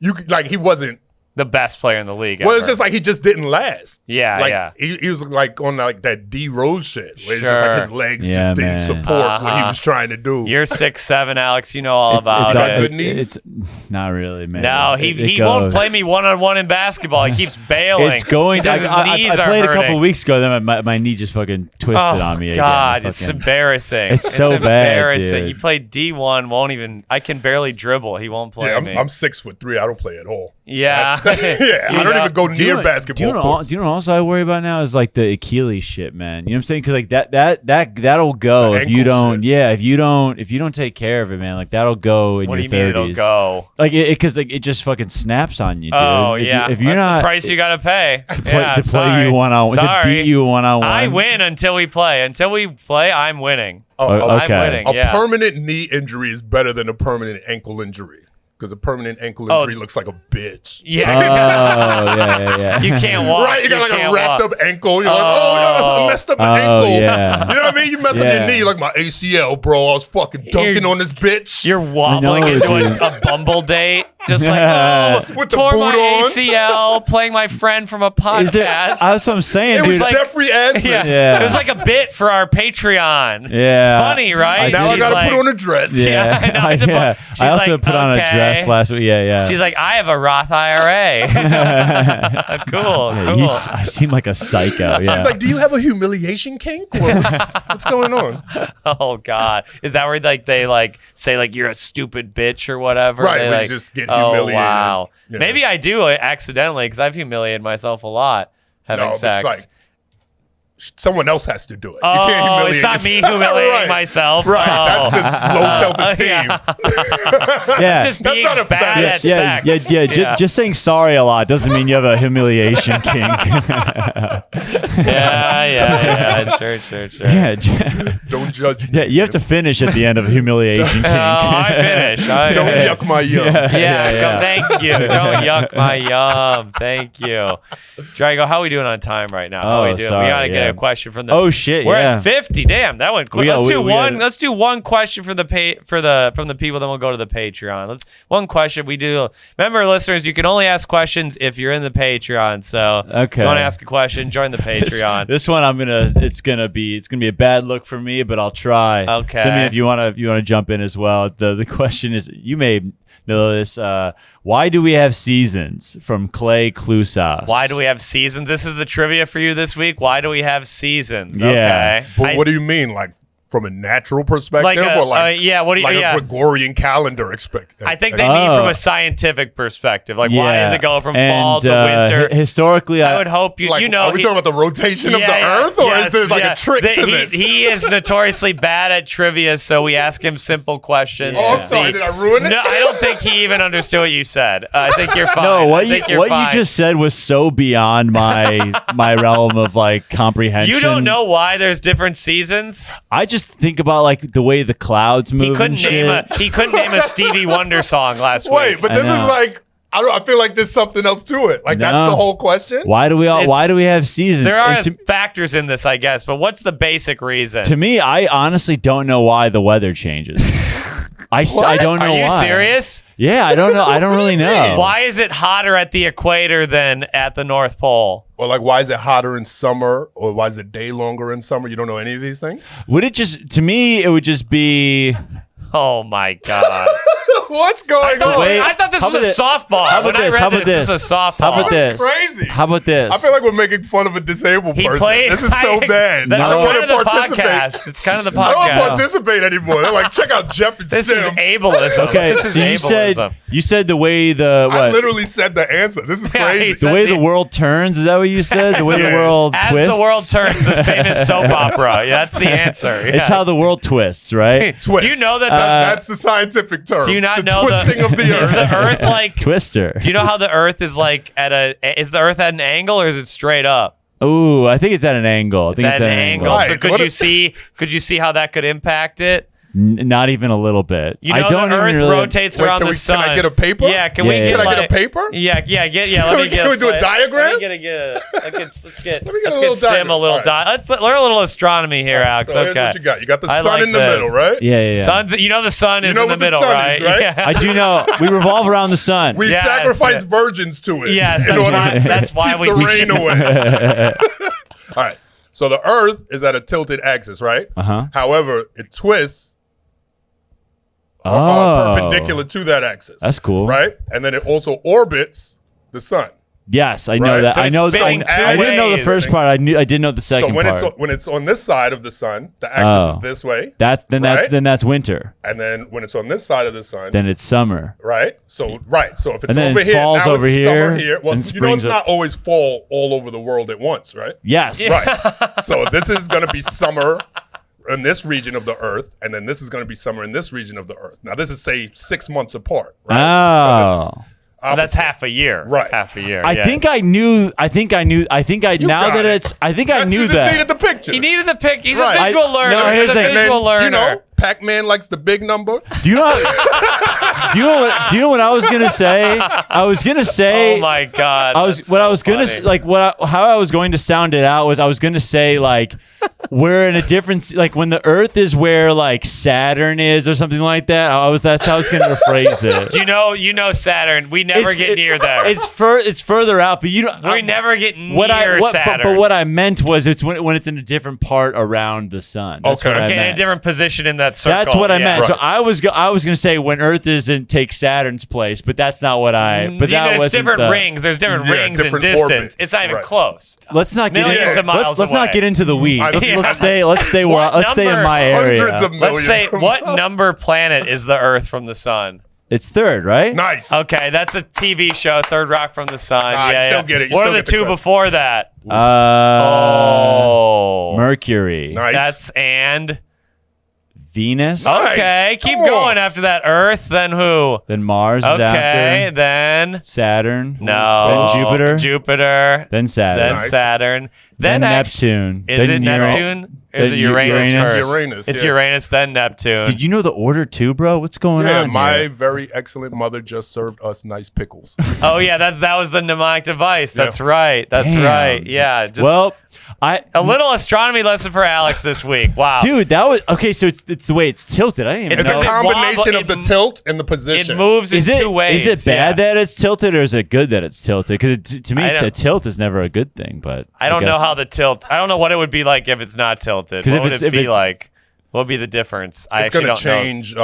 he wasn't. the best player in the league. Well, ever. it's just like he just didn't last. Yeah, like, yeah. He was like on like that D Rose shit, where it's just like his Sure. legs Yeah, just didn't man. support what he was trying to do. You're 6'7", Alex. You know all about got it. good knees? It's not really, man. No, he It won't goes. play me one-on-one in basketball. He keeps bailing. It's going. He says his knees I are played a hurting. couple weeks ago. Then my knee just fucking twisted on me again. God, it's Fucking- embarrassing. It's so bad, embarrassing. dude. He played D1, won't even. I can barely dribble. He won't play Yeah, me. I'm 6'3". I don't play at all. Yeah. Yeah, I don't even go Do you near know- basketball courts. Do you know what also I worry about now is like the Achilles shit, man. You know what I'm saying? Because like that'll go The if you ankle don't. shit. Yeah, if you don't take care of it, man. Like that'll go in What do your you mean 30s. it'll go? Like because like it just fucking snaps on you, dude. Oh, If you- yeah. if you're That's not the price you got to pay. to play you one on to Sorry. beat you one on one. I win until we play. Until we play, I'm winning. Okay. I'm winning. A Yeah. permanent knee injury is better than a permanent ankle injury. Because a permanent ankle injury looks like a bitch. Yeah. Oh yeah. You can't walk. Right, you got like a can't wrapped walk. up ankle. You're like, oh, yeah, I messed up my ankle. yeah. You know what I mean? You mess up Yeah. your knee, like my ACL, bro. I was fucking dunking You're- on this bitch. You're wobbling I know, into dude. a Bumble date, just like, Yeah. oh, With the tore boot my on. ACL, playing my friend from a Is there, podcast. that's what I'm saying, it dude. was like- Geoffrey Asmus. Yeah. Yeah. It was like a bit for our Patreon. Yeah. Funny, right? Now I She's gotta like- put on a dress. Yeah, Yeah, I know. yeah. She's I also like, put on a okay. dress last week. Yeah. She's like, I have a Roth IRA. cool. Yeah, cool. I seem like a psycho. Yeah. She's like, do you have a humiliation kink? Or what's going on? Oh God, is that where like they like say like you're a stupid bitch or whatever? Right, They, where you like, just get oh humiliated. wow. Yeah. Maybe I do accidentally because I've humiliated myself a lot having No, but sex. it's like, someone else has to do it. Oh, you can't humiliate it's not me yourself. humiliating Right. myself. Right, Oh. that's just low self-esteem. yeah. Just That's being not a bad fact. at yeah, sex. yeah. Just saying sorry a lot doesn't mean you have a humiliation kink. Yeah. Sure. yeah, Don't judge me. yeah. You have to finish at the end of a humiliation kink. Oh, I finished. Don't yuck my yum. Yeah. Thank you. Don't yuck my yum. Thank you. Drago, how are we doing on time right now? How are Oh, we doing? sorry, we gotta get yeah. a question from the. Oh, shit, We're yeah. at 50. Damn, that went quick. We got- Let's do we one. got- Let's do one question from the from the people. Then we'll go to the Patreon. One question. We do. Remember, listeners, you can only ask questions if you're in the Patreon. So Okay. if you want to ask a question, join the Patreon. This one it's gonna be a bad look for me, but I'll try. Okay. Simeon, if you wanna jump in as well. The question is, you may know this. Why do we have seasons? From Clay Clusas. Why do we have seasons? This is the trivia for you this week. Why do we have seasons? Yeah. Okay. But what do you mean? Like from a natural perspective? Like a- or like, yeah, what do you- like yeah. a Gregorian calendar I think they mean Oh. from a scientific perspective. Like, why does it go from fall to And, winter? Historically, I would hope you Like, you know. are we talking about the rotation of the Earth, or is there like a trick to this? He is notoriously bad at trivia, so we ask him simple questions. Oh, I'm to sorry, see- did I ruin it? No, I don't think he even understood what you said. I think you're fine. No, I think you're what fine. you just said was so beyond my realm of like comprehension. You don't know why there's different seasons? I just think about like the way the clouds move. He couldn't and shit. name a Stevie Wonder song last Wait, week. but I this is know. like I feel like there's something else to it. Like that's No. the whole question. Why do we It's- have seasons? There are And factors in this, I guess, but what's the basic reason? to me, I honestly don't know why the weather changes. I don't know Are you why. serious? Yeah, I don't know. I don't really know. Why is it hotter at the equator than at the North Pole? Or like why is it hotter in summer, or why is the day longer in summer? You don't know any of these things? Would it just to me? It would just be. Oh my God. What's going on? Wait, I thought this how was a about this? softball. How about When I this? read How about this this? is a softball. How about this? Crazy. How about this? I feel like we're making fun of a disabled He person. played. This is so bad. That's I don't kind want of to the participate. podcast. It's kind of the I don't podcast. participate anymore. They're like, check out Jeff and This is Sim. ableism. Okay, This is so you ableism. said the way the I what? literally said the answer. This is Yeah, he crazy. said The way the- the world turns, is that what you said? The way Yeah. the world As twists? the world turns, this famous soap opera. Yeah, that's the answer. It's yes. how the world twists, right? Twist. Do you know that That's the scientific term. do you not the know twisting of the is earth? the Earth like? Twister. Do you know how the Earth is like is the Earth at an angle or is it straight up? Ooh, I think it's at an angle. I think It's at an angle. Right. So could you see how that could impact it? Not even a little bit. You know, I don't the even Earth really, rotates Wait, around can the we- sun. can I get a paper? Yeah, can Yeah, we yeah, get yeah. Can I get like- a paper? Yeah. Let me get. Can we do a diagram? Let me get let's get me get a Sim little a diagram. little All right. Let's learn a little astronomy here, Alex. So here's Okay. what you got. You got the I sun like in the this. middle, right? Yeah. Sun's, you know the sun is know in the what the middle, sun right? is, right? Yeah. I do know. We revolve around the sun. We Yes. sacrifice virgins to it. Yes, in that's order why- to that's why keep we- the we rain should- away. All right. So the Earth is at a tilted axis, right? Uh-huh. However, it twists Oh. perpendicular to that axis. That's cool. Right? And then it also orbits the sun. Yes, I know Right. that. So I it's know. spinning two I didn't know the ways. first part. I did know the second So when part. it's on this side of the sun, the axis is this way. Then right? that's winter. And then when it's on this side of the sun, Then it's summer. right? So So if it's And then over it here, falls now over it's here, summer here. Well, and you know it's springs up- not always fall all over the world at once, right? Yes. Right. So this is going to be summer in this region of the Earth, and then this is going to be summer in this region of the Earth. Now this is say 6 months apart, right? So Oh. Well, that's opposite. half a year. Right. Half a year. I yeah. think I knew. Now got that it. it's. I think I That's- knew you just that. needed the picture. He needed the pick. He's Right. a visual learner. no, He's here's a the thing. visual learner. You know, Pac-Man likes the big number. Do you know? do you know what I was gonna say? I was gonna say. Oh my god. I was that's what I so was gonna funny. how I was going to sound it out was I was gonna say like we're in a different like when the Earth is where like Saturn is or something like that. That's how I was gonna rephrase it. You know Saturn. We never get near there. It's further out, but you don't. we never get near Saturn. But what I meant was it's when it's in a different part around the sun. That's Okay. what I okay, in a meant. different position in that circle. That's what I yeah. meant. Right. So I was gonna say when Earth isn't take Saturn's place, but that's not what I. But You know, that it's wasn't different the- rings. There's different Yeah, rings in different distance. orbits. It's not even Right. close. Let's not get Millions into, of miles let's not away. get into the weeds. I- Let's stay in number? my area. Hundreds of Let's millions. say what number planet is the Earth from the sun? It's third, right? Nice. Okay, that's a TV show, Third Rock from the Sun. Nah, you yeah, still yeah. get it. You What still are the get the two credit. before that? Oh, Oh, Mercury, Nice. that's and Venus, Nice. okay. Keep Come on. going after that. Earth, then who? then Mars is Okay, after, then Saturn, no, then Jupiter, Jupiter, then Saturn, then Nice. Saturn, then then Neptune. Is then it Neptune? Or is it then Uranus, Uranus. first? Uranus, It's yeah. Uranus, then Neptune. Did you know the order too, bro? What's going Yeah, on? my here? very excellent mother just served us nice pickles. Oh yeah, that was the mnemonic device. Yeah. That's right. That's Damn. right. Yeah. Just Well, a little astronomy lesson for Alex this week. Wow. dude, that was okay. So it's the way it's tilted. I didn't even It's It's know. a because it combination wobble- of the it- tilt and the it position. moves in Is it two ways. Is it bad yeah. that it's tilted, or is it good that it's tilted? Because to me, I don't- a tilt is never a good thing. But I don't know guess- how the tilt. I don't know what it would be like if it's not tilted. 'Cause What if would it's- it if be it's- like? What would be the difference? I It's actually going to don't know. change.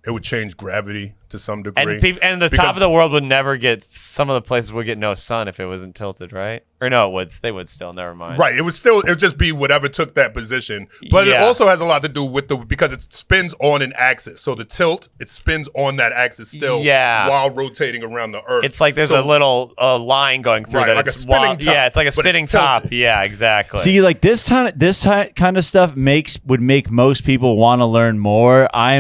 It would change gravity to some degree. And the Because- top of the world would never get. Some of the places would get no sun if it wasn't tilted, right? Or no, it would. They would still. Never mind. Right. It would just be whatever took that position. But it Yeah. also has a lot to do with because it spins on an axis. So the tilt, it spins on that axis still Yeah. while rotating around the Earth. It's like there's So- a little line going through Right, that. like a It's spinning wild- top, Yeah, it's like a but spinning it's top. tilted. Yeah, exactly. See, like this kind of stuff would make most people want to learn more. I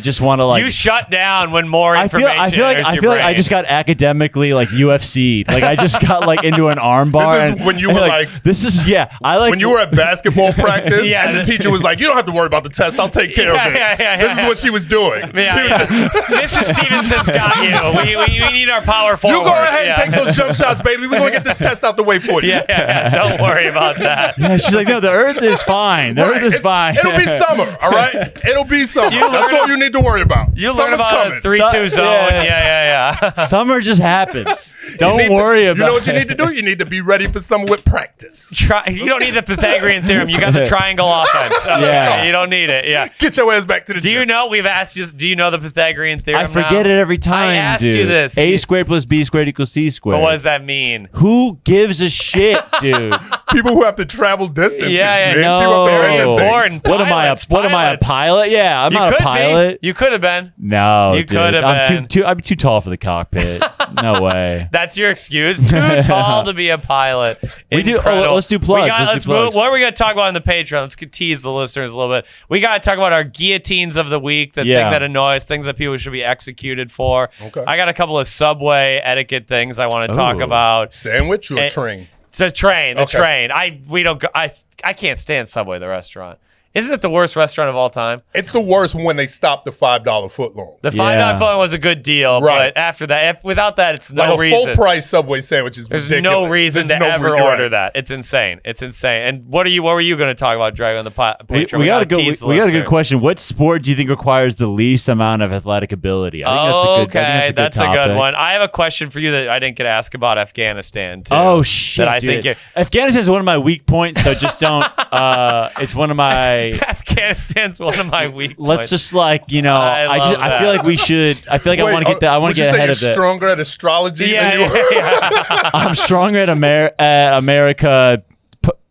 just want to like. you shut down when more I feel information. like enters I your feel like I brain. just got academically like UFC. Like I just got like into an arm bar. This is and- when you and, were like- this is I like when you were at basketball practice Yeah. and the teacher was like, you don't have to worry about the test. I'll take care of it. Yeah, This is what she was doing. Yeah, Mrs. Stevenson's got you. We need our power forward. You go ahead yeah. and take those jump shots, baby. We're going to get this test out the way for you. Yeah. Don't worry about that. Yeah, she's like, no, the Earth is fine. The Earth is It's- fine. It'll be summer, all right? It'll be summer. That's all you need to worry about. You learn Summer's about coming. a 3-2 zone. Yeah. Yeah. Summer just happens. You Don't need to- worry about. You know what you need to do? You need to be ready for summer with practice. You don't need the Pythagorean theorem. You got the triangle offense. Okay, Yeah. You don't need it. Yeah. Get your ass back to the Do gym. you know? We've asked you. Do you know the Pythagorean theorem? I forget now? it every time. I asked dude. you this. A squared plus B squared equals C squared. But what does that mean? Who gives a shit, dude? People who have to travel distances, Yeah, man. no. People have to Very measure important. things. What am I? Pilots, What am I? A pilots. pilot? Yeah, I'm You not could a pilot. be. You could have been. No, You dude. could have I'm been. too. I'm too tall for the cockpit. No way. That's your excuse? Too tall to be a pilot. We do. Incredible. Let's do plugs. Let's do move. plugs. What are we going to talk about on the Patreon? Let's tease the listeners a little bit. We got to talk about our guillotines of the week, the thing that annoys, things that people should be executed for. Okay. I got a couple of subway etiquette things I want to talk about. Sandwich or train? It's a train. The Okay. train. I can't stand Subway, the restaurant. Isn't it the worst restaurant of all time? It's the worst when they stop the $5 footlong. The $5 footlong was a good deal, Right. but after that, without that, it's no Like a reason. full price Subway sandwich is There's ridiculous. no reason There's to no ever reason, order right. that. It's insane. It's insane. And what were you going to talk about, Drag on the Patreon? We got a gotta tease good. the We got a listener. good question. What sport do you think requires the least amount of athletic ability? I think That's a good topic. one. I have a question for you that I didn't get asked about Afghanistan too. Oh shit! That I dude. think Afghanistan is one of my weak points, so just don't. It's one of my. Afghanistan's one of my weak Let's points. just I love that. feel like we should. I feel like I Wait, want to get that. I want would to you get say ahead you're of it. stronger at astrology Yeah, than you were? yeah. I'm stronger at America.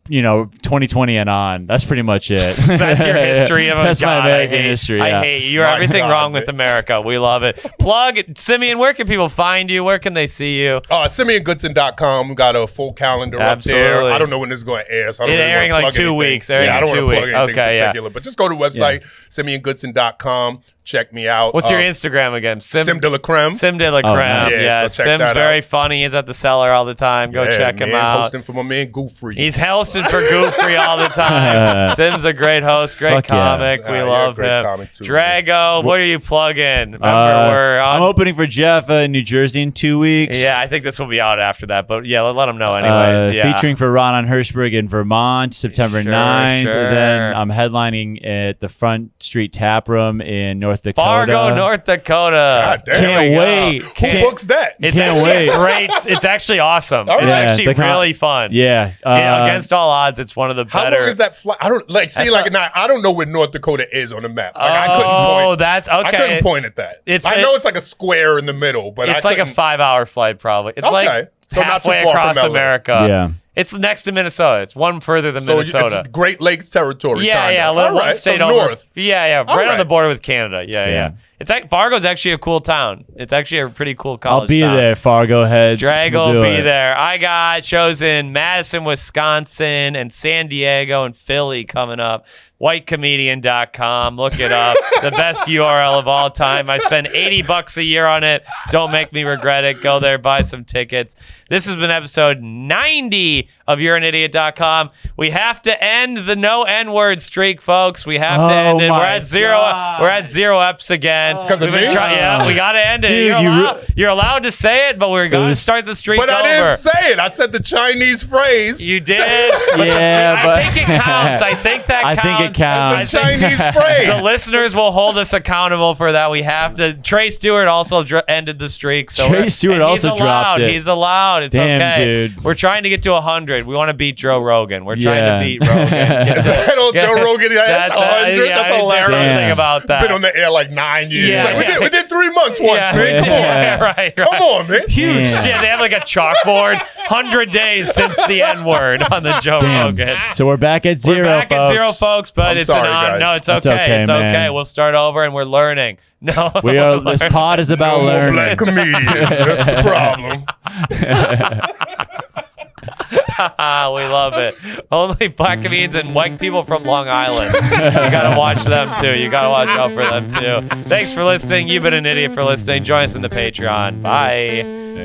2020 and on. That's pretty much it. That's your history of That's God, my American I hate, history. I yeah. hate you. You're My everything God, wrong man. with America. We love it. Plug Simeon. Where can people find you? Where can they see you? SimeonGoodson.com. Got a full calendar Absolutely. up there. I don't know when this is going to air, so I don't It really airing wanna like plug 2 anything. weeks, airing I in don't 2 want to plug weeks. anything Okay, yeah. particular, but just go to the website, SimeonGoodson.com. Check me out. What's your Instagram again? Sim de la Creme. Sim de la Creme. nice. Yeah, Yeah, so check Sim's that very out. funny. He's at the Cellar all the time. Go Yeah, check him man, out. Hosting for my man Geoffrey. He's hosting for Goofrey all the time. Sim's a great host, great Fuck yeah. comic. We Yeah, love great him. comic too, Drago, what are you plugging? Remember, we're on. I'm opening for Jeff in New Jersey in 2 weeks. Yeah, I think this will be out after that, but yeah, let him know anyways. Yeah. Featuring for Ron on Hirschberg in Vermont, September Sure, 9th. sure. Then I'm headlining at the Front Street Tap Room in North Dakota. Fargo, North Dakota. God damn. Can't Here we go. wait. Who books that? It's Can't actually wait. great. It's actually awesome. All It's right. actually the con- really fun. Yeah. Against all odds, it's one of the How better. long is that flight? I don't like. See, That's like, not- now, I don't know where North Dakota is on the map. Like, I couldn't Oh, point. that's I okay. couldn't point at that. I know it's like a square in the middle, but It's I like a couldn't- 5-hour flight, probably. It's Okay. like So not too halfway far from across LA. America. Yeah. It's next to Minnesota. It's one further than So Minnesota. it's Great Lakes territory. Yeah, kinda. yeah, All one right, state so over. north. Yeah, All right on right. the border with Canada. Yeah. Yeah. It's like Fargo's actually a cool town. It's actually a pretty cool college I'll be town. there, Fargo heads. Drag We'll will do be it. there. I got shows in Madison, Wisconsin, and San Diego and Philly coming up. Whitecomedian.com. Look it up. The best URL of all time. I spend $80 a year on it. Don't make me regret it. Go there, buy some tickets. This has been episode 90 of You'reAnIdiot.com. We have to end the no N-word streak, folks. We have to end it. We're my at zero. God. We're at 0 eps again. 'Cause of We've been me? yeah, we got to end it. Dude, You're allowed to say it, but we're going to start the streak But over. I didn't say it. I said the Chinese phrase. You did. Yeah, but I think it counts. I think that I counts. think it counts. I the think Chinese the phrase. listeners will hold us accountable for that. We have to. Trey Stewart also ended the streak. So Trey we're- Stewart and also he's dropped allowed. it. He's allowed. It's Damn, okay. dude. We're trying to get to 100. We want to beat Joe Rogan. We're trying Yeah. to beat Rogan. Get Is to- that old get- Joe Rogan? Yeah, that's 100. yeah, That's there's hilarious. something Damn. about that. Been on the air like 9 years. Yeah. Like, we did 3 months once, Yeah. man. Come Yeah. on. right. Come on, man. Huge. Damn. Yeah, they have like a chalkboard. 100 days since the N-word on the Joe Damn. Rogan. So we're back at 0. We're back at 0, folks, but I'm it's sorry, an honor. guys. No, it's That's okay. okay, It's man. okay. We'll start over, and we're learning. No, We are. This pod is about No more learning. black comedians. That's the problem. we love it. Only black comedians and white people from Long Island. You got to watch them, too. You got to watch out for them, too. Thanks for listening. You've been an idiot for listening. Join us in the Patreon. Bye.